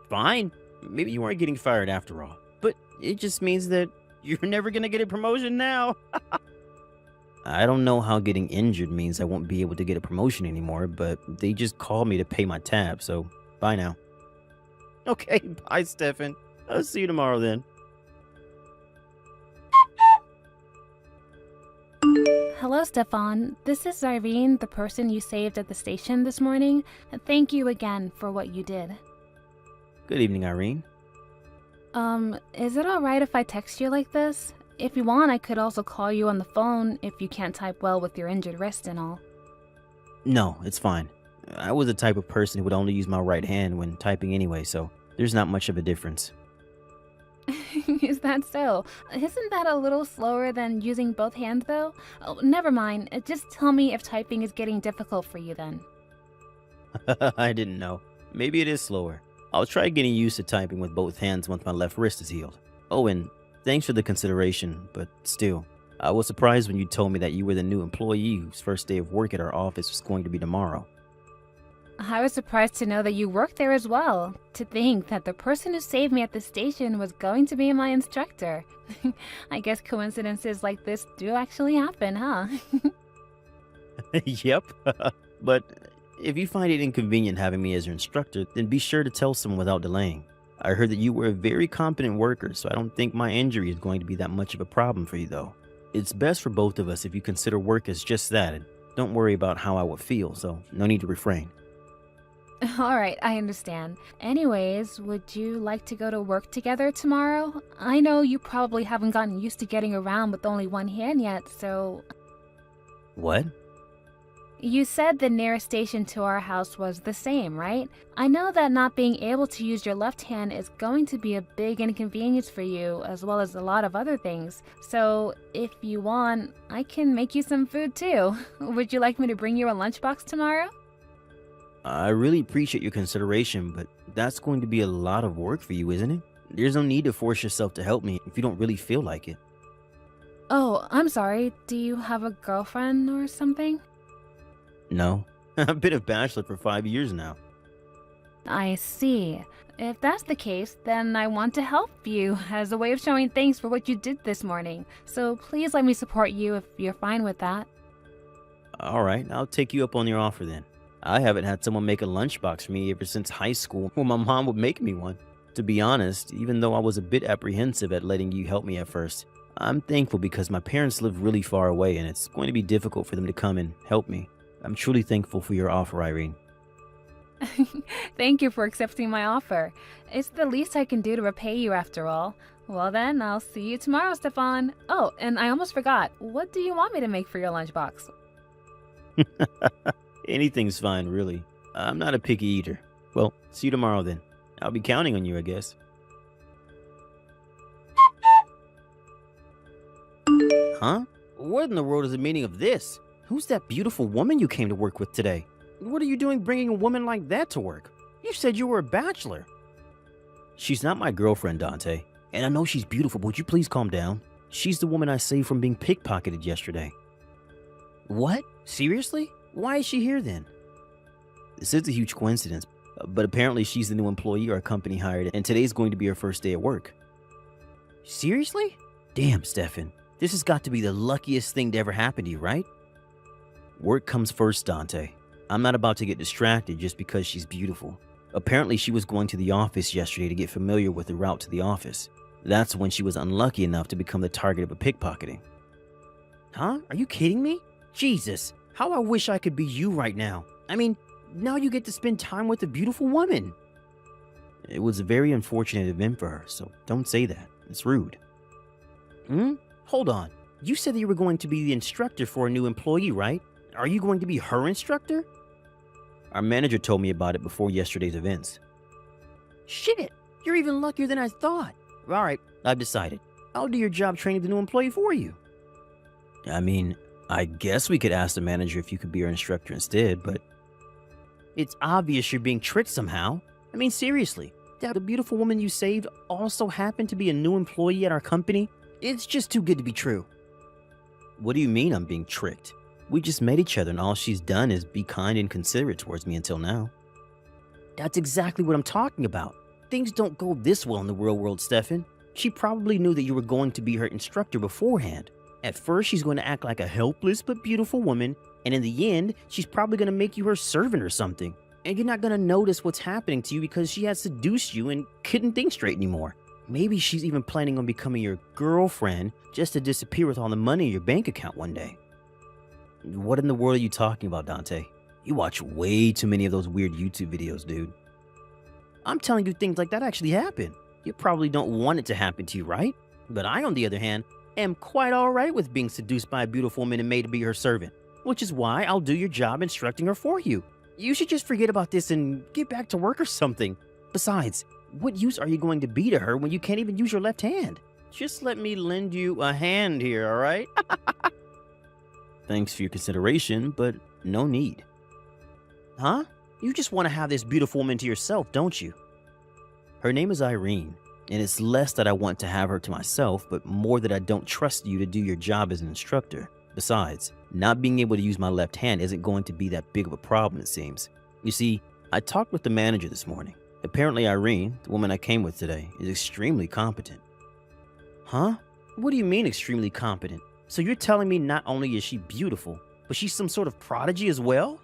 Fine. Maybe you aren't getting fired after all. But it just means that you're never going to get a promotion now. I don't know how getting injured means I won't be able to get a promotion anymore, but they just called me to pay my tab, so bye now. Okay, bye, Stefan. I'll see you tomorrow then. Hello, Stefan. This is Irene, the person you saved at the station this morning. Thank you again for what you did. Good evening, Irene. Is it alright if I text you like this? If you want, I could also call you on the phone if you can't type well with your injured wrist and all. No, it's fine. I was the type of person who would only use my right hand when typing anyway, so there's not much of a difference. Is that so? Isn't that a little slower than using both hands, though? Oh, never mind. Just tell me if typing is getting difficult for you then. I didn't know. Maybe it is slower. I'll try getting used to typing with both hands once my left wrist is healed. Oh, and thanks for the consideration, but still, I was surprised when you told me that you were the new employee whose first day of work at our office was going to be tomorrow. I was surprised to know that you worked there as well. To think that the person who saved me at the station was going to be my instructor. I guess coincidences like this do actually happen, huh? Yep. But if you find it inconvenient having me as your instructor, then be sure to tell someone without delaying. I heard that you were a very competent worker, so I don't think my injury is going to be that much of a problem for you, though. It's best for both of us if you consider work as just that, and don't worry about how I would feel, so no need to refrain. Alright, I understand. Anyways, would you like to go to work together tomorrow? I know you probably haven't gotten used to getting around with only one hand yet, so... What? You said the nearest station to our house was the same, right? I know that not being able to use your left hand is going to be a big inconvenience for you, as well as a lot of other things. So, if you want, I can make you some food too. Would you like me to bring you a lunchbox tomorrow? I really appreciate your consideration, but that's going to be a lot of work for you, isn't it? There's no need to force yourself to help me if you don't really feel like it. Oh, I'm sorry. Do you have a girlfriend or something? No. I've been a bachelor for 5 years now. I see. If that's the case, then I want to help you as a way of showing thanks for what you did this morning. So please let me support you if you're fine with that. Alright, I'll take you up on your offer then. I haven't had someone make a lunchbox for me ever since high school when my mom would make me one. To be honest, even though I was a bit apprehensive at letting you help me at first, I'm thankful because my parents live really far away and it's going to be difficult for them to come and help me. I'm truly thankful for your offer, Irene. Thank you for accepting my offer. It's the least I can do to repay you after all. Well then, I'll see you tomorrow, Stefan. Oh, and I almost forgot. What do you want me to make for your lunchbox? Anything's fine, really. I'm not a picky eater. Well, see you tomorrow then. I'll be counting on you, I guess. Huh? What in the world is the meaning of this? Who's that beautiful woman you came to work with today? What are you doing bringing a woman like that to work? You said you were a bachelor. She's not my girlfriend, Dante. And I know she's beautiful, but would you please calm down? She's the woman I saved from being pickpocketed yesterday. What? Seriously? Why is she here then? This is a huge coincidence, but apparently she's the new employee our company hired, and today's going to be her first day at work. Seriously? Damn, Stefan. This has got to be the luckiest thing to ever happen to you, right? Work comes first, Dante. I'm not about to get distracted just because she's beautiful. Apparently she was going to the office yesterday to get familiar with the route to the office. That's when she was unlucky enough to become the target of a pickpocketing. Huh? Are you kidding me? Jesus, how I wish I could be you right now. I mean, now you get to spend time with a beautiful woman. It was a very unfortunate event for her, so don't say that. It's rude. Hold on. You said that you were going to be the instructor for a new employee, right? Are you going to be her instructor? Our manager told me about it before yesterday's events. Shit, you're even luckier than I thought. Alright, I've decided. I'll do your job training the new employee for you. I mean, I guess we could ask the manager if you could be our instructor instead, but... It's obvious you're being tricked somehow. I mean, seriously, that the beautiful woman you saved also happened to be a new employee at our company? It's just too good to be true. What do you mean I'm being tricked? We just met each other and all she's done is be kind and considerate towards me until now. That's exactly what I'm talking about. Things don't go this well in the real world, Stefan. She probably knew that you were going to be her instructor beforehand. At first, she's going to act like a helpless but beautiful woman, and in the end, she's probably going to make you her servant or something. And you're not going to notice what's happening to you because she has seduced you and couldn't think straight anymore. Maybe she's even planning on becoming your girlfriend just to disappear with all the money in your bank account one day. What in the world are you talking about, Dante? You watch way too many of those weird YouTube videos, dude. I'm telling you things like that actually happen. You probably don't want it to happen to you, right? But I, on the other hand, am quite alright with being seduced by a beautiful woman and made to be her servant, which is why I'll do your job instructing her for you. You should just forget about this and get back to work or something. Besides, what use are you going to be to her when you can't even use your left hand? Just let me lend you a hand here, alright? Thanks for your consideration, but no need. Huh? You just want to have this beautiful woman to yourself, don't you? Her name is Irene, and it's less that I want to have her to myself, but more that I don't trust you to do your job as an instructor. Besides, not being able to use my left hand isn't going to be that big of a problem, it seems. You see, I talked with the manager this morning. Apparently Irene, the woman I came with today, is extremely competent. Huh? What do you mean extremely competent? So you're telling me not only is she beautiful, but she's some sort of prodigy as well?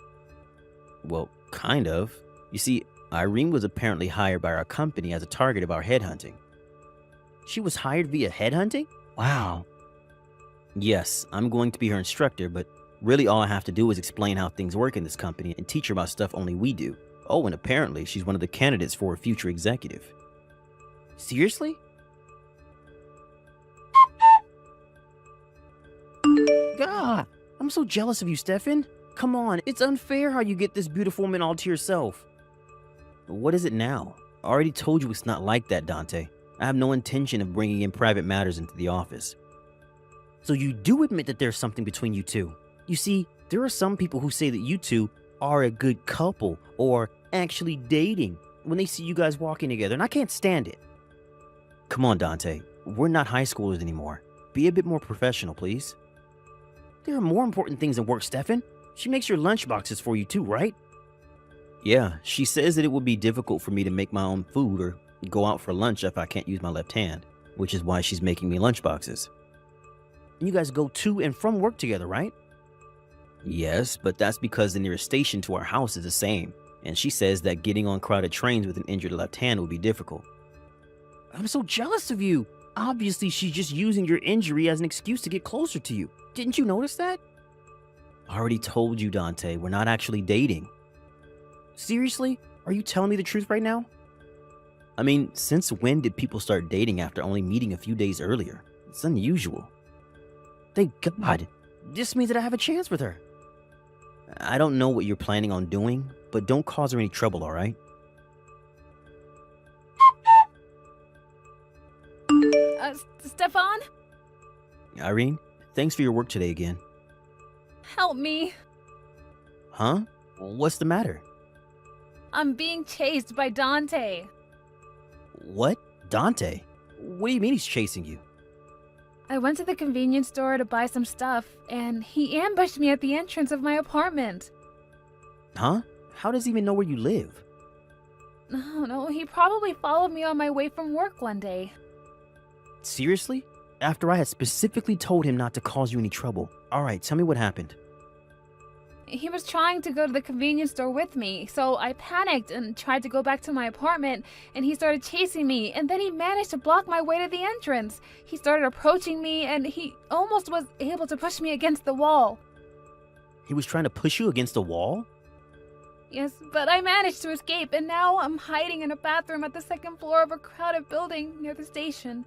Well, kind of. You see, Irene was apparently hired by our company as a target of our headhunting. She was hired via headhunting? Wow. Yes, I'm going to be her instructor, but really all I have to do is explain how things work in this company and teach her about stuff only we do. Oh, and apparently she's one of the candidates for a future executive. Seriously? God, I'm so jealous of you, Stefan. Come on, it's unfair how you get this beautiful woman all to yourself. What is it now? I already told you it's not like that, Dante. I have no intention of bringing in private matters into the office. So you do admit that there's something between you two. You see, there are some people who say that you two are a good couple or actually dating when they see you guys walking together, and I can't stand it. Come on, Dante. We're not high schoolers anymore. Be a bit more professional, please. There are more important things than work, Stefan. She makes your lunch boxes for you too, right? Yeah, she says that it would be difficult for me to make my own food or go out for lunch if I can't use my left hand, which is why she's making me lunch boxes. And you guys go to and from work together, right? Yes, but that's because the nearest station to our house is the same, and she says that getting on crowded trains with an injured left hand would be difficult. I'm so jealous of you. Obviously, she's just using your injury as an excuse to get closer to you. Didn't you notice that? I already told you, Dante, we're not actually dating. Seriously? Are you telling me the truth right now? I mean, since when did people start dating after only meeting a few days earlier? It's unusual. Thank God. This means that I have a chance with her. I don't know what you're planning on doing, but don't cause her any trouble, alright? Stefan? Irene, thanks for your work today again. Help me. Huh? What's the matter? I'm being chased by Dante. What? Dante? What do you mean he's chasing you? I went to the convenience store to buy some stuff, and he ambushed me at the entrance of my apartment. Huh? How does he even know where you live? No, he probably followed me on my way from work one day. Seriously? After I had specifically told him not to cause you any trouble. Alright, tell me what happened. He was trying to go to the convenience store with me, so I panicked and tried to go back to my apartment, and he started chasing me, and then he managed to block my way to the entrance. He started approaching me, and he almost was able to push me against the wall. He was trying to push you against the wall? Yes, but I managed to escape, and now I'm hiding in a bathroom at the second floor of a crowded building near the station.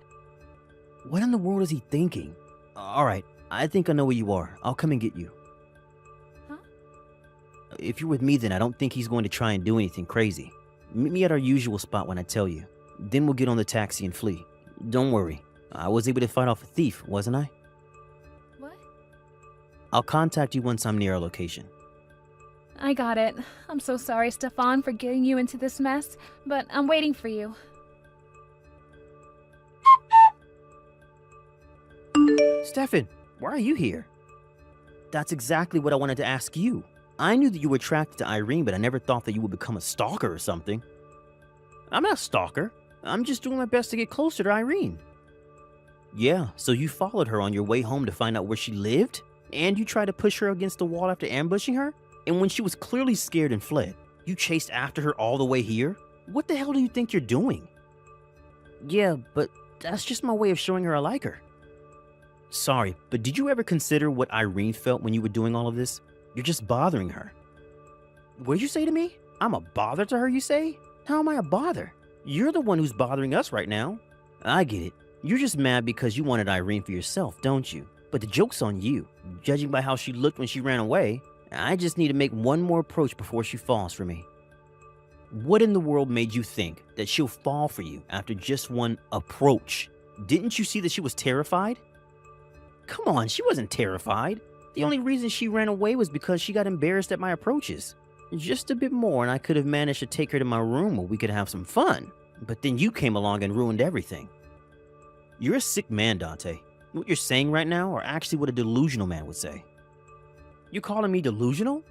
What in the world is he thinking? Alright, I think I know where you are. I'll come and get you. Huh? If you're with me, then I don't think he's going to try and do anything crazy. Meet me at our usual spot when I tell you. Then we'll get on the taxi and flee. Don't worry. I was able to fight off a thief, wasn't I? What? I'll contact you once I'm near our location. I got it. I'm so sorry, Stefan, for getting you into this mess, but I'm waiting for you. Stefan, why are you here? That's exactly what I wanted to ask you. I knew that you were attracted to Irene, but I never thought that you would become a stalker or something. I'm not a stalker. I'm just doing my best to get closer to Irene. Yeah, so you followed her on your way home to find out where she lived? And you tried to push her against the wall after ambushing her? And when she was clearly scared and fled, you chased after her all the way here? What the hell do you think you're doing? Yeah, but that's just my way of showing her I like her. Sorry, but did you ever consider what Irene felt when you were doing all of this? You're just bothering her. What'd you say to me? I'm a bother to her, you say? How am I a bother? You're the one who's bothering us right now. I get it. You're just mad because you wanted Irene for yourself, don't you? But the joke's on you. Judging by how she looked when she ran away, I just need to make one more approach before she falls for me. What in the world made you think that she'll fall for you after just one approach? Didn't you see that she was terrified? Come on, she wasn't terrified. The only reason she ran away was because she got embarrassed at my approaches. Just a bit more and I could have managed to take her to my room where we could have some fun. But then you came along and ruined everything. You're a sick man, Dante. What you're saying right now are actually what a delusional man would say. You calling me delusional?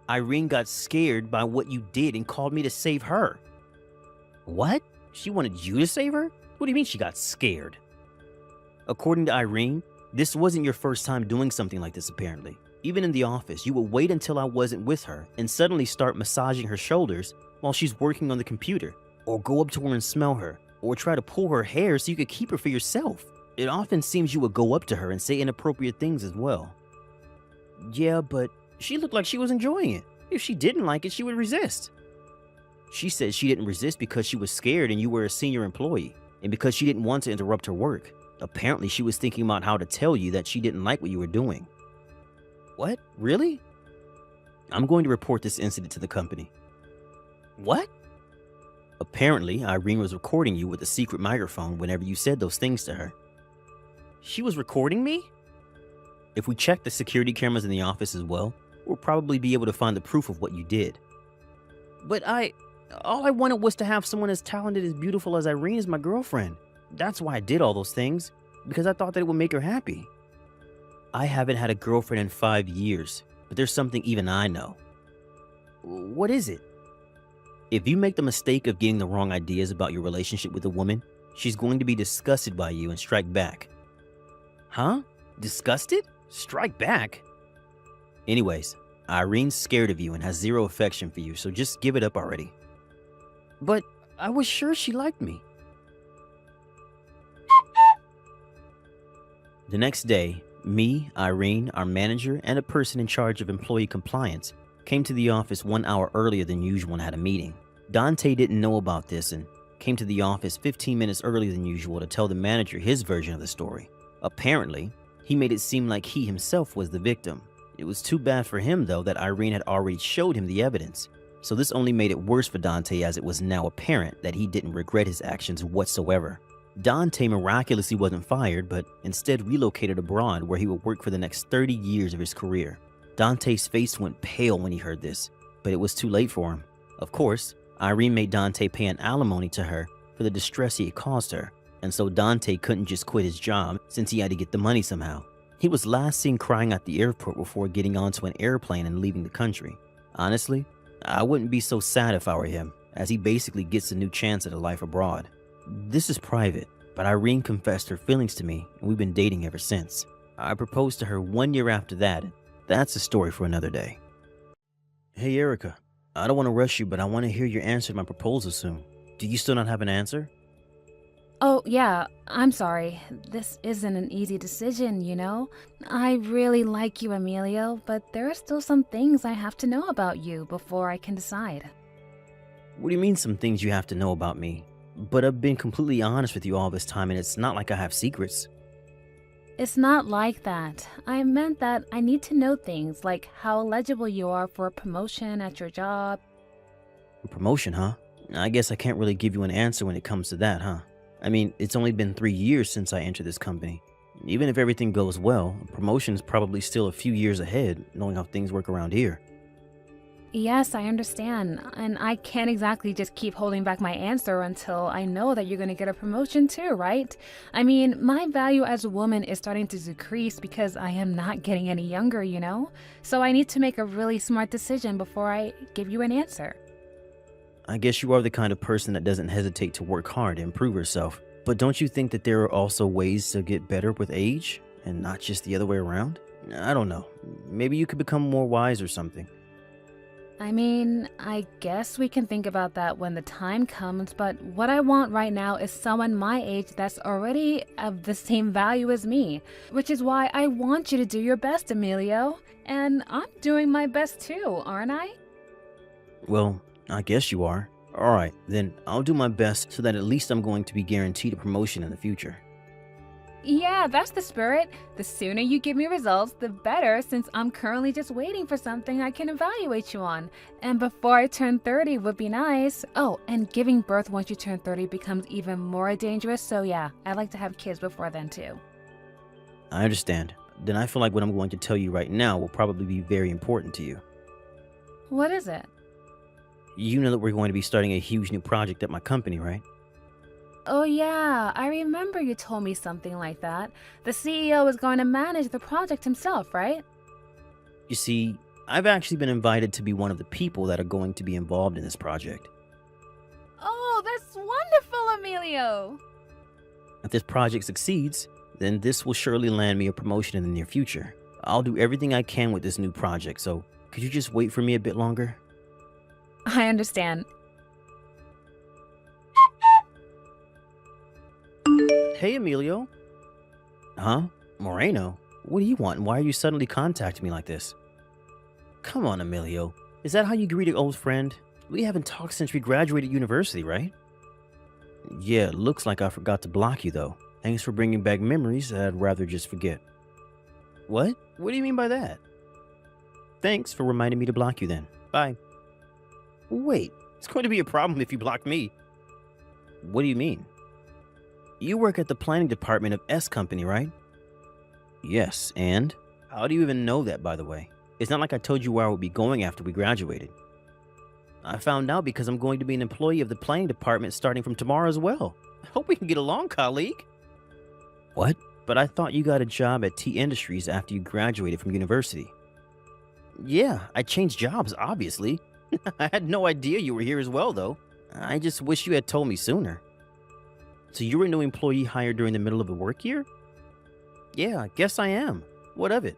Irene got scared by what you did and called me to save her. What? She wanted you to save her? What do you mean she got scared? According to Irene, this wasn't your first time doing something like this apparently. Even in the office, you would wait until I wasn't with her and suddenly start massaging her shoulders while she's working on the computer, or go up to her and smell her, or try to pull her hair so you could keep her for yourself. It often seems you would go up to her and say inappropriate things as well. Yeah, but she looked like she was enjoying it. If she didn't like it, she would resist. She said she didn't resist because she was scared and you were a senior employee, and because she didn't want to interrupt her work. Apparently, she was thinking about how to tell you that she didn't like what you were doing. What? Really? I'm going to report this incident to the company. What? Apparently, Irene was recording you with a secret microphone whenever you said those things to her. She was recording me? If we check the security cameras in the office as well, we'll probably be able to find the proof of what you did. But all I wanted was to have someone as talented, as beautiful as Irene as my girlfriend. That's why I did all those things, because I thought that it would make her happy. I haven't had a girlfriend in 5 years, but there's something even I know. What is it? If you make the mistake of getting the wrong ideas about your relationship with a woman, she's going to be disgusted by you and strike back. Huh? Disgusted? Strike back? Anyways, Irene's scared of you and has zero affection for you, so just give it up already. But I was sure she liked me. The next day, me, Irene, our manager, and a person in charge of employee compliance came to the office 1 hour earlier than usual and had a meeting. Dante didn't know about this and came to the office 15 minutes earlier than usual to tell the manager his version of the story. Apparently, he made it seem like he himself was the victim. It was too bad for him, though, that Irene had already showed him the evidence. So this only made it worse for Dante, as it was now apparent that he didn't regret his actions whatsoever. Dante miraculously wasn't fired, but instead relocated abroad, where he would work for the next 30 years of his career. Dante's face went pale when he heard this, but it was too late for him. Of course, Irene made Dante pay an alimony to her for the distress he had caused her, and so Dante couldn't just quit his job since he had to get the money somehow. He was last seen crying at the airport before getting onto an airplane and leaving the country. Honestly, I wouldn't be so sad if I were him, as he basically gets a new chance at a life abroad. This is private, but Irene confessed her feelings to me, and we've been dating ever since. I proposed to her 1 year after that. That's a story for another day. Hey Erica, I don't want to rush you, but I want to hear your answer to my proposal soon. Do you still not have an answer? Oh, yeah, I'm sorry. This isn't an easy decision, you know? I really like you, Emilio, but there are still some things I have to know about you before I can decide. What do you mean some things you have to know about me? But I've been completely honest with you all this time, and it's not like I have secrets. It's not like that. I meant that I need to know things like how eligible you are for a promotion at your job. A promotion, huh? I guess I can't really give you an answer when it comes to that, huh? I mean, it's only been 3 years since I entered this company. Even if everything goes well, a promotion is probably still a few years ahead, knowing how things work around here. Yes, I understand, and I can't exactly just keep holding back my answer until I know that you're going to get a promotion too, right? I mean, my value as a woman is starting to decrease because I am not getting any younger, you know? So I need to make a really smart decision before I give you an answer. I guess you are the kind of person that doesn't hesitate to work hard to improve herself. But don't you think that there are also ways to get better with age, and not just the other way around? I don't know. Maybe you could become more wise or something. I mean, I guess we can think about that when the time comes, but what I want right now is someone my age that's already of the same value as me, which is why I want you to do your best, Emilio. And I'm doing my best too, aren't I? Well, I guess you are. Alright, then I'll do my best so that at least I'm going to be guaranteed a promotion in the future. Yeah, that's the spirit. The sooner you give me results, the better, since I'm currently just waiting for something I can evaluate you on. And before I turn 30 would be nice. Oh, and giving birth once you turn 30 becomes even more dangerous, so yeah, I'd like to have kids before then too. I understand. Then I feel like what I'm going to tell you right now will probably be very important to you. What is it? You know that we're going to be starting a huge new project at my company, right? Oh yeah, I remember you told me something like that. The CEO is going to manage the project himself, right? You see, I've actually been invited to be one of the people that are going to be involved in this project. Oh, that's wonderful, Emilio! If this project succeeds, then this will surely land me a promotion in the near future. I'll do everything I can with this new project, so could you just wait for me a bit longer? I understand. Hey, Emilio. Huh? Moreno? What do you want, and why are you suddenly contacting me like this? Come on, Emilio. Is that how you greet an old friend? We haven't talked since we graduated university, right? Yeah, looks like I forgot to block you, though. Thanks for bringing back memories I'd rather just forget. What? What do you mean by that? Thanks for reminding me to block you then. Bye. Wait, it's going to be a problem if you block me. What do you mean? You work at the planning department of S Company, right? Yes, and? How do you even know that, by the way? It's not like I told you where I would be going after we graduated. I found out because I'm going to be an employee of the planning department starting from tomorrow as well. I hope we can get along, colleague. What? But I thought you got a job at T Industries after you graduated from university. Yeah, I changed jobs, obviously. I had no idea you were here as well, though. I just wish you had told me sooner. So you were a new employee hired during the middle of the work year? Yeah, I guess I am. What of it?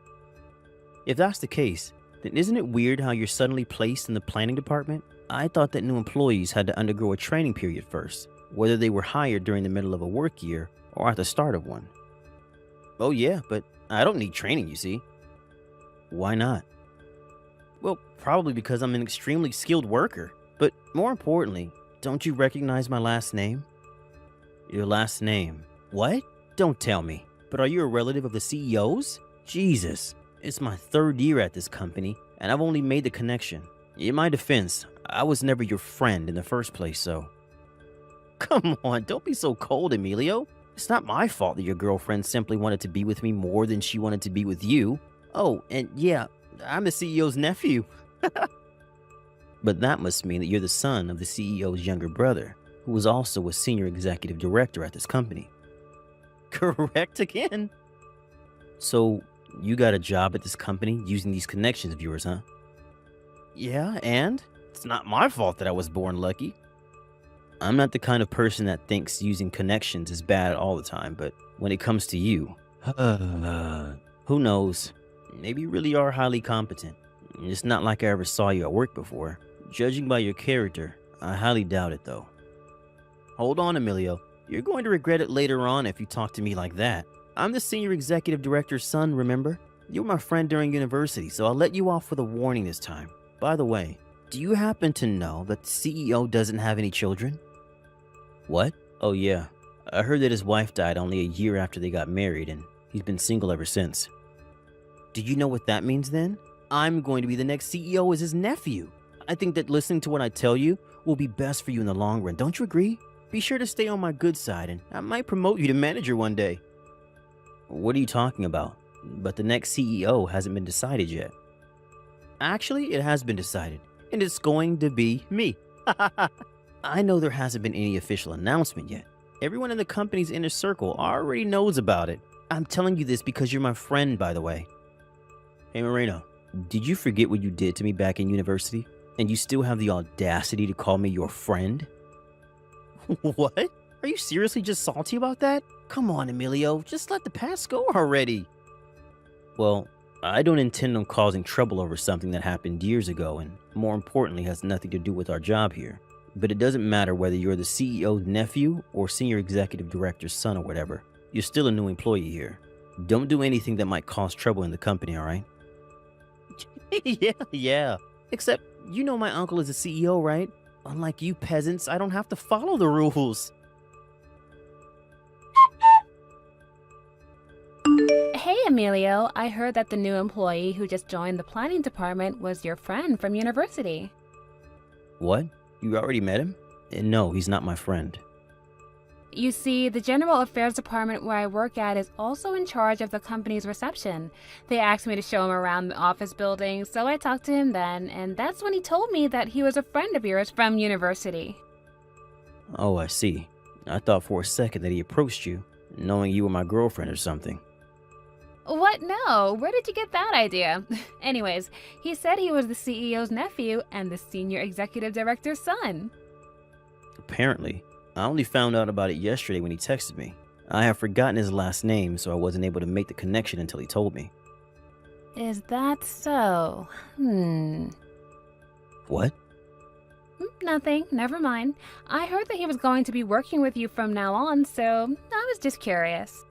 If that's the case, then isn't it weird how you're suddenly placed in the planning department? I thought that new employees had to undergo a training period first, whether they were hired during the middle of a work year or at the start of one. Oh yeah, but I don't need training, you see. Why not? Well, probably because I'm an extremely skilled worker. But more importantly, don't you recognize my last name? Your last name? What? Don't tell me. But are you a relative of the CEO's? Jesus. It's my 3rd year at this company, and I've only made the connection. In my defense, I was never your friend in the first place, so... Come on, don't be so cold, Emilio. It's not my fault that your girlfriend simply wanted to be with me more than she wanted to be with you. Oh, and yeah, I'm the CEO's nephew. But that must mean that you're the son of the CEO's younger brother, who was also a senior executive director at this company. Correct again? So, you got a job at this company using these connections of yours, huh? Yeah, and? It's not my fault that I was born lucky. I'm not the kind of person that thinks using connections is bad all the time, but when it comes to you, who knows? Maybe you really are highly competent. It's not like I ever saw you at work before. Judging by your character, I highly doubt it, though. Hold on, Emilio. You're going to regret it later on if you talk to me like that. I'm the senior executive director's son, remember? You were my friend during university, so I'll let you off with a warning this time. By the way, do you happen to know that the CEO doesn't have any children? What? Oh yeah, I heard that his wife died only a year after they got married, and he's been single ever since. Do you know what that means then? I'm going to be the next CEO as his nephew. I think that listening to what I tell you will be best for you in the long run, don't you agree? Be sure to stay on my good side, and I might promote you to manager one day. What are you talking about? But the next CEO hasn't been decided yet. Actually, it has been decided, and it's going to be me. I know there hasn't been any official announcement yet. Everyone in the company's inner circle already knows about it. I'm telling you this because you're my friend, by the way. Hey, Moreno, did you forget what you did to me back in university? And you still have the audacity to call me your friend? What? Are you seriously just salty about that? Come on, Emilio, just let the past go already. Well, I don't intend on causing trouble over something that happened years ago and, more importantly, has nothing to do with our job here. But it doesn't matter whether you're the CEO's nephew or senior executive director's son or whatever. You're still a new employee here. Don't do anything that might cause trouble in the company, alright? Yeah. Except, you know my uncle is a CEO, right? Unlike you peasants, I don't have to follow the rules. Hey, Emilio, I heard that the new employee who just joined the planning department was your friend from university. What? You already met him? No, he's not my friend. You see, the general affairs department where I work at is also in charge of the company's reception. They asked me to show him around the office building, so I talked to him then, and that's when he told me that he was a friend of yours from university. Oh, I see. I thought for a second that he approached you, knowing you were my girlfriend or something. What? No, where did you get that idea? Anyways, he said he was the CEO's nephew and the senior executive director's son. Apparently. I only found out about it yesterday when he texted me. I have forgotten his last name, so I wasn't able to make the connection until he told me. Is that so? What? Nothing, never mind. I heard that he was going to be working with you from now on, so I was just curious.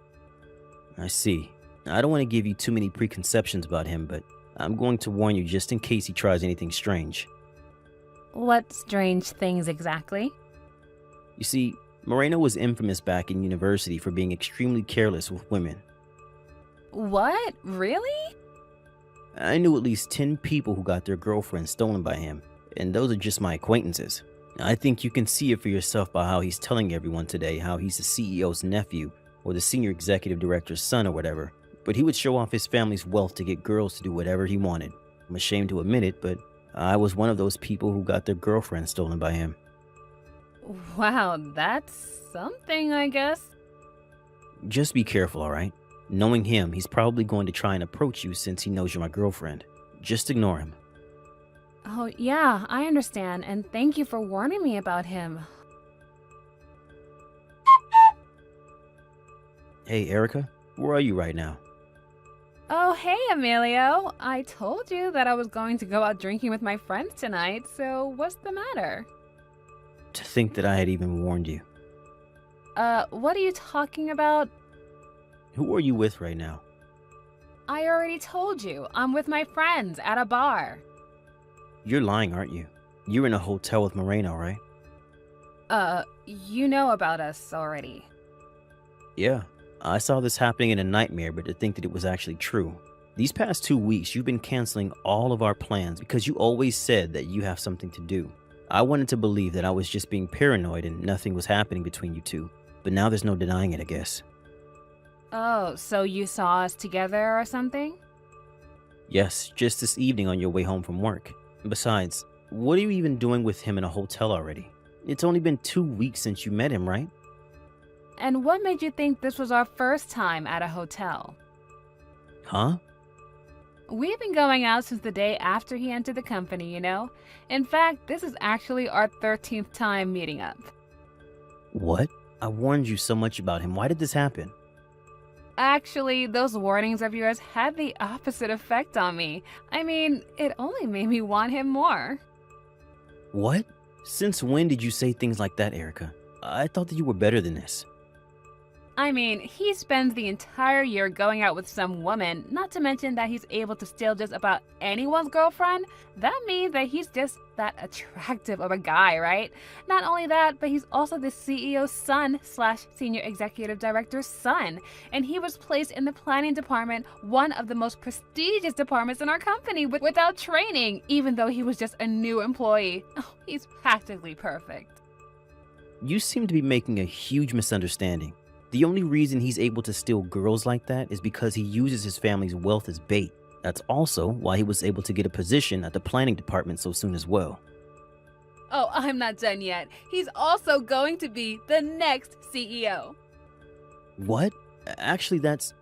I see. I don't want to give you too many preconceptions about him, but I'm going to warn you just in case he tries anything strange. What strange things exactly? You see, Moreno was infamous back in university for being extremely careless with women. What? Really? I knew at least 10 people who got their girlfriends stolen by him, and those are just my acquaintances. I think you can see it for yourself by how he's telling everyone today how he's the CEO's nephew or the senior executive director's son or whatever, but he would show off his family's wealth to get girls to do whatever he wanted. I'm ashamed to admit it, but I was one of those people who got their girlfriends stolen by him. Wow, that's something, I guess. Just be careful, alright? Knowing him, he's probably going to try and approach you since he knows you're my girlfriend. Just ignore him. Oh, yeah, I understand, and thank you for warning me about him. Hey, Erica, where are you right now? Oh, hey, Emilio. I told you that I was going to go out drinking with my friends tonight, so what's the matter? To think that I had even warned you. What are you talking about? Who are you with right now? I already told you. I'm with my friends at a bar. You're lying, aren't you? You're in a hotel with Moreno, right? You know about us already. Yeah. I saw this happening in a nightmare, but to think that it was actually true. These past 2 weeks, you've been canceling all of our plans because you always said that you have something to do. I wanted to believe that I was just being paranoid and nothing was happening between you two, but now there's no denying it, I guess. Oh, so you saw us together or something? Yes, just this evening on your way home from work. Besides, what are you even doing with him in a hotel already? It's only been 2 weeks since you met him, right? And what made you think this was our first time at a hotel? Huh? We've been going out since the day after he entered the company, you know? In fact, this is actually our 13th time meeting up. What? I warned you so much about him. Why did this happen? Actually, those warnings of yours had the opposite effect on me. I mean, it only made me want him more. What? Since when did you say things like that, Erica? I thought that you were better than this. I mean, he spends the entire year going out with some woman, not to mention that he's able to steal just about anyone's girlfriend. That means that he's just that attractive of a guy, right? Not only that, but he's also the CEO's son / senior executive director's son. And he was placed in the planning department, one of the most prestigious departments in our company, without training, even though he was just a new employee. Oh, he's practically perfect. You seem to be making a huge misunderstanding. The only reason he's able to steal girls like that is because he uses his family's wealth as bait. That's also why he was able to get a position at the planning department so soon as well. Oh, I'm not done yet. He's also going to be the next CEO. What? Actually, that's...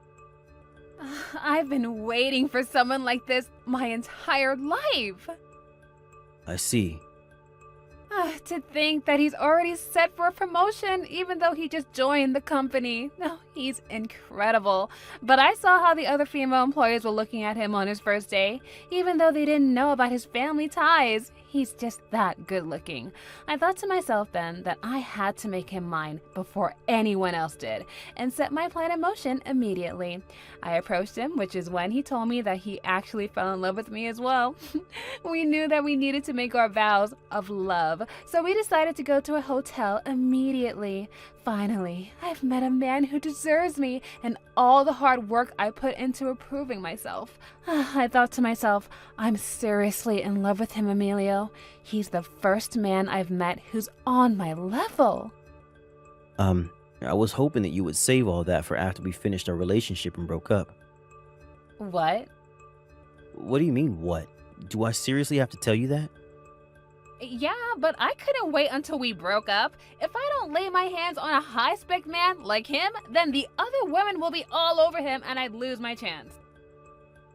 I've been waiting for someone like this my entire life. I see. To think that he's already set for a promotion, even though he just joined the company. No, he's incredible. But I saw how the other female employees were looking at him on his first day, even though they didn't know about his family ties. He's just that good looking. I thought to myself then that I had to make him mine before anyone else did, and set my plan in motion immediately. I approached him, which is when he told me that he actually fell in love with me as well. We knew that we needed to make our vows of love, so we decided to go to a hotel immediately. Finally, I've met a man who deserves me and all the hard work I put into approving myself. I thought to myself, I'm seriously in love with him, Emilio. He's the first man I've met who's on my level. I was hoping that you would save all that for after we finished our relationship and broke up. What? What do you mean, what? Do I seriously have to tell you that? Yeah, but I couldn't wait until we broke up. If I don't lay my hands on a high-spec man like him, then the other women will be all over him and I'd lose my chance.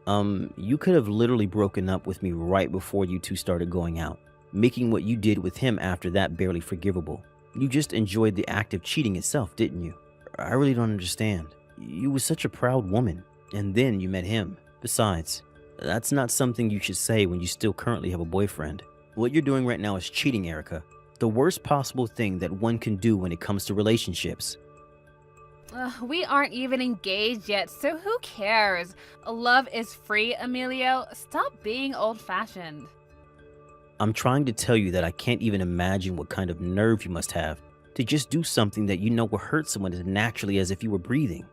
You could have literally broken up with me right before you two started going out, making what you did with him after that barely forgivable. You just enjoyed the act of cheating itself, didn't you? I really don't understand. You were such a proud woman, and then you met him. Besides, that's not something you should say when you still currently have a boyfriend. What you're doing right now is cheating, Erica. The worst possible thing that one can do when it comes to relationships. We aren't even engaged yet, so who cares? Love is free, Emilio. Stop being old-fashioned. I'm trying to tell you that I can't even imagine what kind of nerve you must have to just do something that you know will hurt someone as naturally as if you were breathing.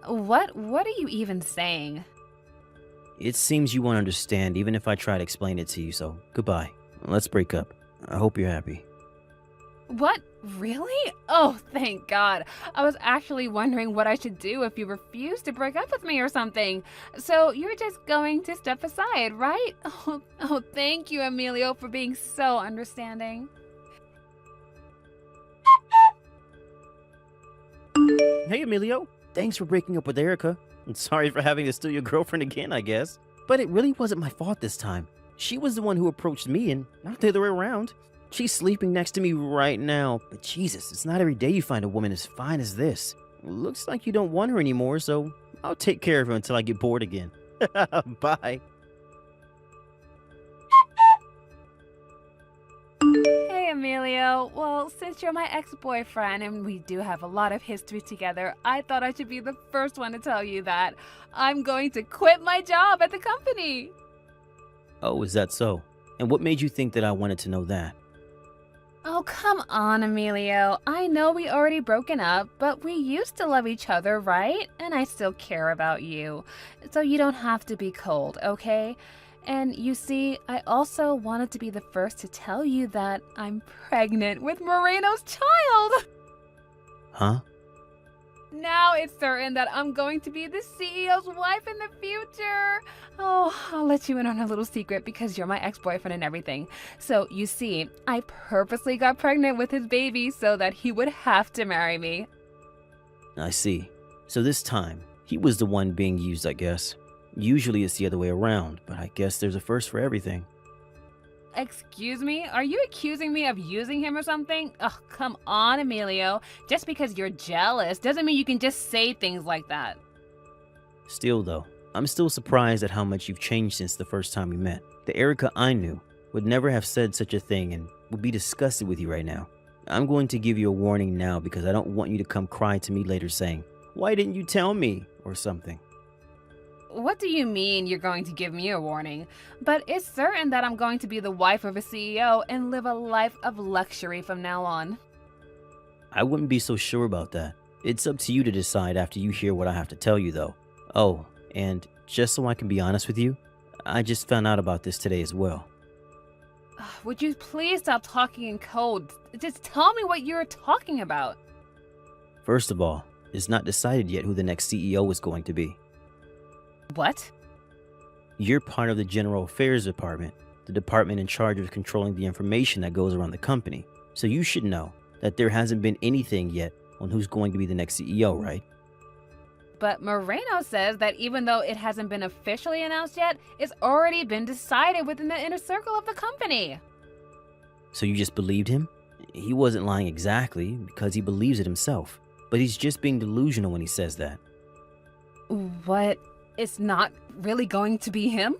What are you even saying? It seems you won't understand even if I try to explain it to you, so goodbye. Let's break up. I hope you're happy. What? Really? Oh, thank God. I was actually wondering what I should do if you refuse to break up with me or something. So you're just going to step aside, right? Oh, thank you, Emilio, for being so understanding. Hey, Emilio. Thanks for breaking up with Erica. I'm sorry for having to steal your girlfriend again, I guess. But it really wasn't my fault this time. She was the one who approached me and not the other way around. She's sleeping next to me right now, but Jesus, it's not every day you find a woman as fine as this. Looks like you don't want her anymore, so I'll take care of her until I get bored again. Bye. Hey, Emilio. Well, since you're my ex-boyfriend and we do have a lot of history together, I thought I should be the first one to tell you that I'm going to quit my job at the company. Oh, is that so? And what made you think that I wanted to know that? Oh, come on, Emilio. I know we already broken up, but we used to love each other, right? And I still care about you. So you don't have to be cold, okay? And you see, I also wanted to be the first to tell you that I'm pregnant with Moreno's child. Huh? Now it's certain that I'm going to be the CEO's wife in the future. Oh, I'll let you in on a little secret because you're my ex-boyfriend and everything. So, you see, I purposely got pregnant with his baby so that he would have to marry me. I see. So this time, he was the one being used, I guess. Usually it's the other way around, but I guess there's a first for everything. Excuse me? Are you accusing me of using him or something? Ugh, come on, Emilio. Just because you're jealous doesn't mean you can just say things like that. Still, though, I'm still surprised at how much you've changed since the first time we met. The Erica I knew would never have said such a thing and would be disgusted with you right now. I'm going to give you a warning now because I don't want you to come cry to me later saying, "Why didn't you tell me?" or something. What do you mean you're going to give me a warning? But it's certain that I'm going to be the wife of a CEO and live a life of luxury from now on. I wouldn't be so sure about that. It's up to you to decide after you hear what I have to tell you, though. Oh, and just so I can be honest with you, I just found out about this today as well. Would you please stop talking in code? Just tell me what you're talking about. First of all, it's not decided yet who the next CEO is going to be. What? You're part of the General Affairs Department, the department in charge of controlling the information that goes around the company. So you should know that there hasn't been anything yet on who's going to be the next CEO, right? But Moreno says that even though it hasn't been officially announced yet, it's already been decided within the inner circle of the company. So you just believed him? He wasn't lying exactly because he believes it himself, but he's just being delusional when he says that. What? It's not really going to be him?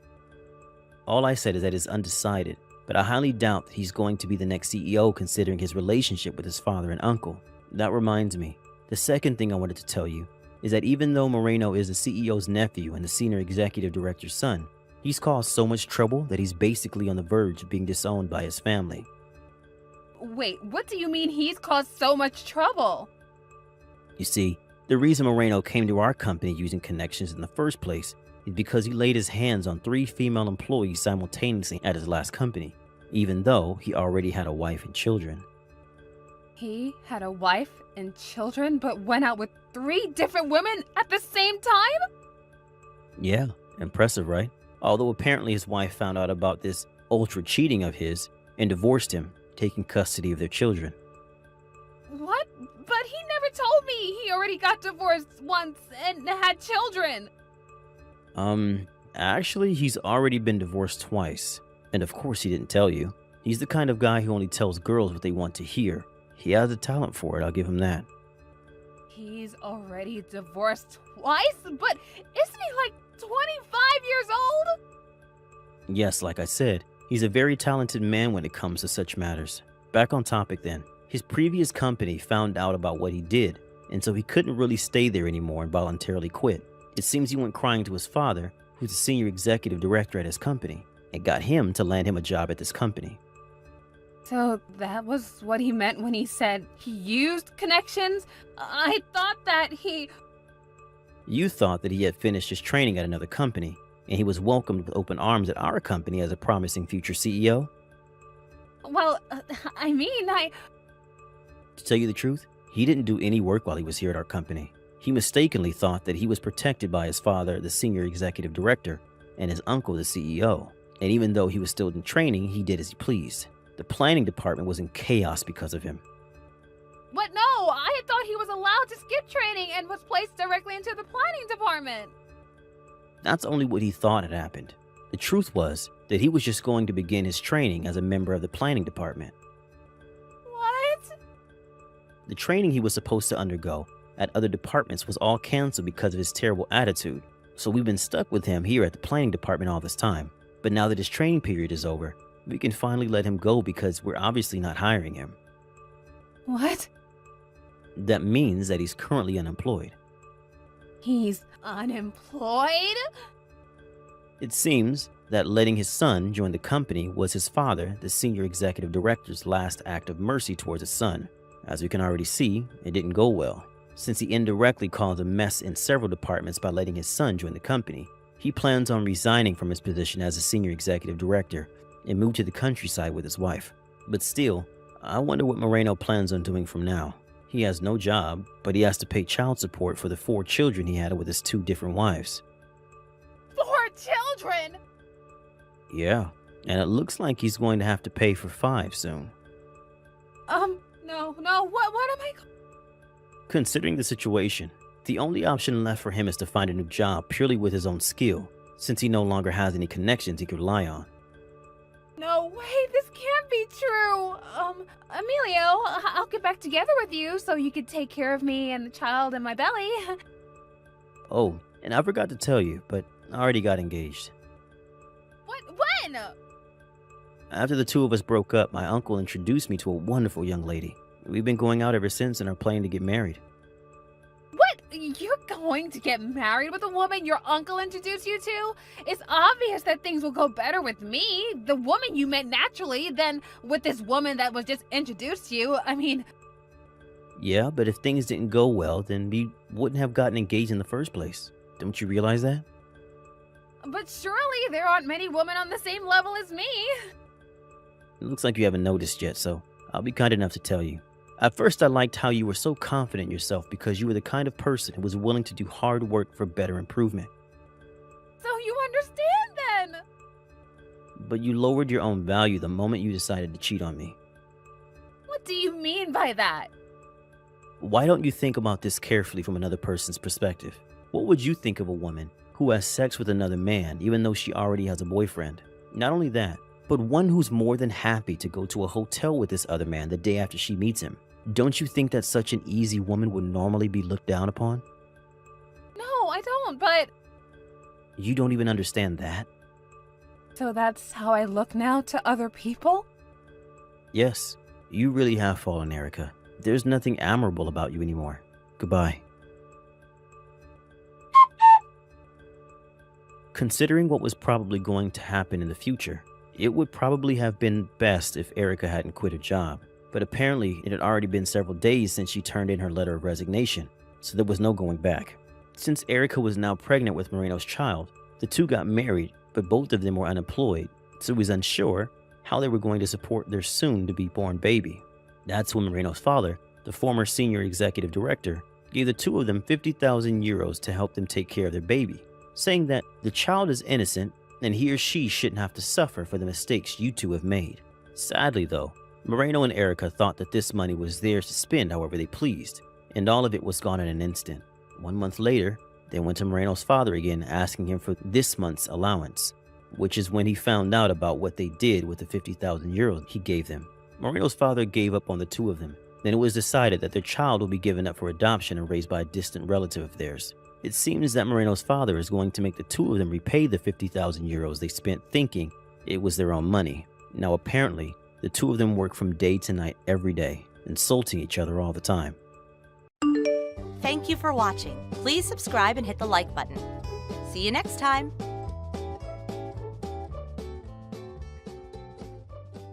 All I said is that it's undecided, but I highly doubt that he's going to be the next CEO considering his relationship with his father and uncle. That reminds me, the second thing I wanted to tell you is that even though Moreno is the CEO's nephew and the senior executive director's son, he's caused so much trouble that he's basically on the verge of being disowned by his family. Wait, what do you mean he's caused so much trouble? You see, the reason Moreno came to our company using connections in the first place is because he laid his hands on 3 female employees simultaneously at his last company, even though he already had a wife and children. He had a wife and children, but went out with 3 different women at the same time? Yeah, impressive, right? Although apparently his wife found out about this ultra cheating of his and divorced him, taking custody of their children. What? But he never told me he already got divorced once and had children. Actually, he's already been divorced twice. And of course he didn't tell you. He's the kind of guy who only tells girls what they want to hear. He has the talent for it, I'll give him that. He's already divorced twice? But isn't he like 25 years old? Yes, like I said, he's a very talented man when it comes to such matters. Back on topic then. His previous company found out about what he did, and so he couldn't really stay there anymore and voluntarily quit. It seems he went crying to his father, who's the senior executive director at his company. and got him to land him a job at this company. So that was what he meant when he said he used connections? I thought that he... You thought that he had finished his training at another company, and he was welcomed with open arms at our company as a promising future CEO? Well, I mean, To tell you the truth, he didn't do any work while he was here at our company. He mistakenly thought that he was protected by his father, the senior executive director, and his uncle, the CEO. And even though he was still in training, he did as he pleased. The planning department was in chaos because of him. But no, I thought he was allowed to skip training and was placed directly into the planning department. That's only what he thought had happened. The truth was that he was just going to begin his training as a member of the planning department. What? The training he was supposed to undergo at other departments was all canceled because of his terrible attitude. So we've been stuck with him here at the planning department all this time. But now that his training period is over, we can finally let him go because we're obviously not hiring him. What? That means that he's currently unemployed. He's unemployed? It seems that letting his son join the company was his father, the senior executive director's last act of mercy towards his son. As you can already see, it didn't go well. Since he indirectly caused a mess in several departments by letting his son join the company, he plans on resigning from his position as a senior executive director and move to the countryside with his wife. But still, I wonder what Moreno plans on doing from now. He has no job, but he has to pay child support for the 4 children he had with his 2 different wives. 4 children? Yeah, and it looks like he's going to have to pay for 5 soon. No, what am I... Considering the situation, the only option left for him is to find a new job purely with his own skill, since he no longer has any connections he could rely on. No way, this can't be true. Emilio, I'll get back together with you so you could take care of me and the child in my belly. Oh, and I forgot to tell you, but I already got engaged. What? When? After the 2 of us broke up, my uncle introduced me to a wonderful young lady. We've been going out ever since and are planning to get married. What? You're going to get married with a woman your uncle introduced you to? It's obvious that things will go better with me, the woman you met naturally, than with this woman that was just introduced to you. I mean... Yeah, but if things didn't go well, then we wouldn't have gotten engaged in the first place. Don't you realize that? But surely there aren't many women on the same level as me. It looks like you haven't noticed yet, so I'll be kind enough to tell you. At first, I liked how you were so confident in yourself because you were the kind of person who was willing to do hard work for better improvement. So you understand then? But you lowered your own value the moment you decided to cheat on me. What do you mean by that? Why don't you think about this carefully from another person's perspective? What would you think of a woman who has sex with another man even though she already has a boyfriend? Not only that, but one who's more than happy to go to a hotel with this other man the day after she meets him. Don't you think that such an easy woman would normally be looked down upon? No, I don't, but... You don't even understand that? So that's how I look now to other people? Yes, you really have fallen, Erica. There's nothing admirable about you anymore. Goodbye. Considering what was probably going to happen in the future, it would probably have been best if Erica hadn't quit her job. But apparently, it had already been several days since she turned in her letter of resignation, so there was no going back. Since Erica was now pregnant with Moreno's child, the 2 got married, but both of them were unemployed, so it was unsure how they were going to support their soon-to-be-born baby. That's when Moreno's father, the former senior executive director, gave the 2 of them 50,000 euros to help them take care of their baby, saying that the child is innocent and he or she shouldn't have to suffer for the mistakes you 2 have made. Sadly, though, Moreno and Erica thought that this money was theirs to spend however they pleased, and all of it was gone in an instant. 1 month later, they went to Moreno's father again asking him for this month's allowance, which is when he found out about what they did with the 50,000 euros he gave them. Moreno's father gave up on the 2 of them. Then it was decided that their child will be given up for adoption and raised by a distant relative of theirs. It seems that Moreno's father is going to make the 2 of them repay the 50,000 euros they spent thinking it was their own money. Now apparently, the 2 of them work from day to night every day, insulting each other all the time. Thank you for watching. Please subscribe and hit the like button. See you next time.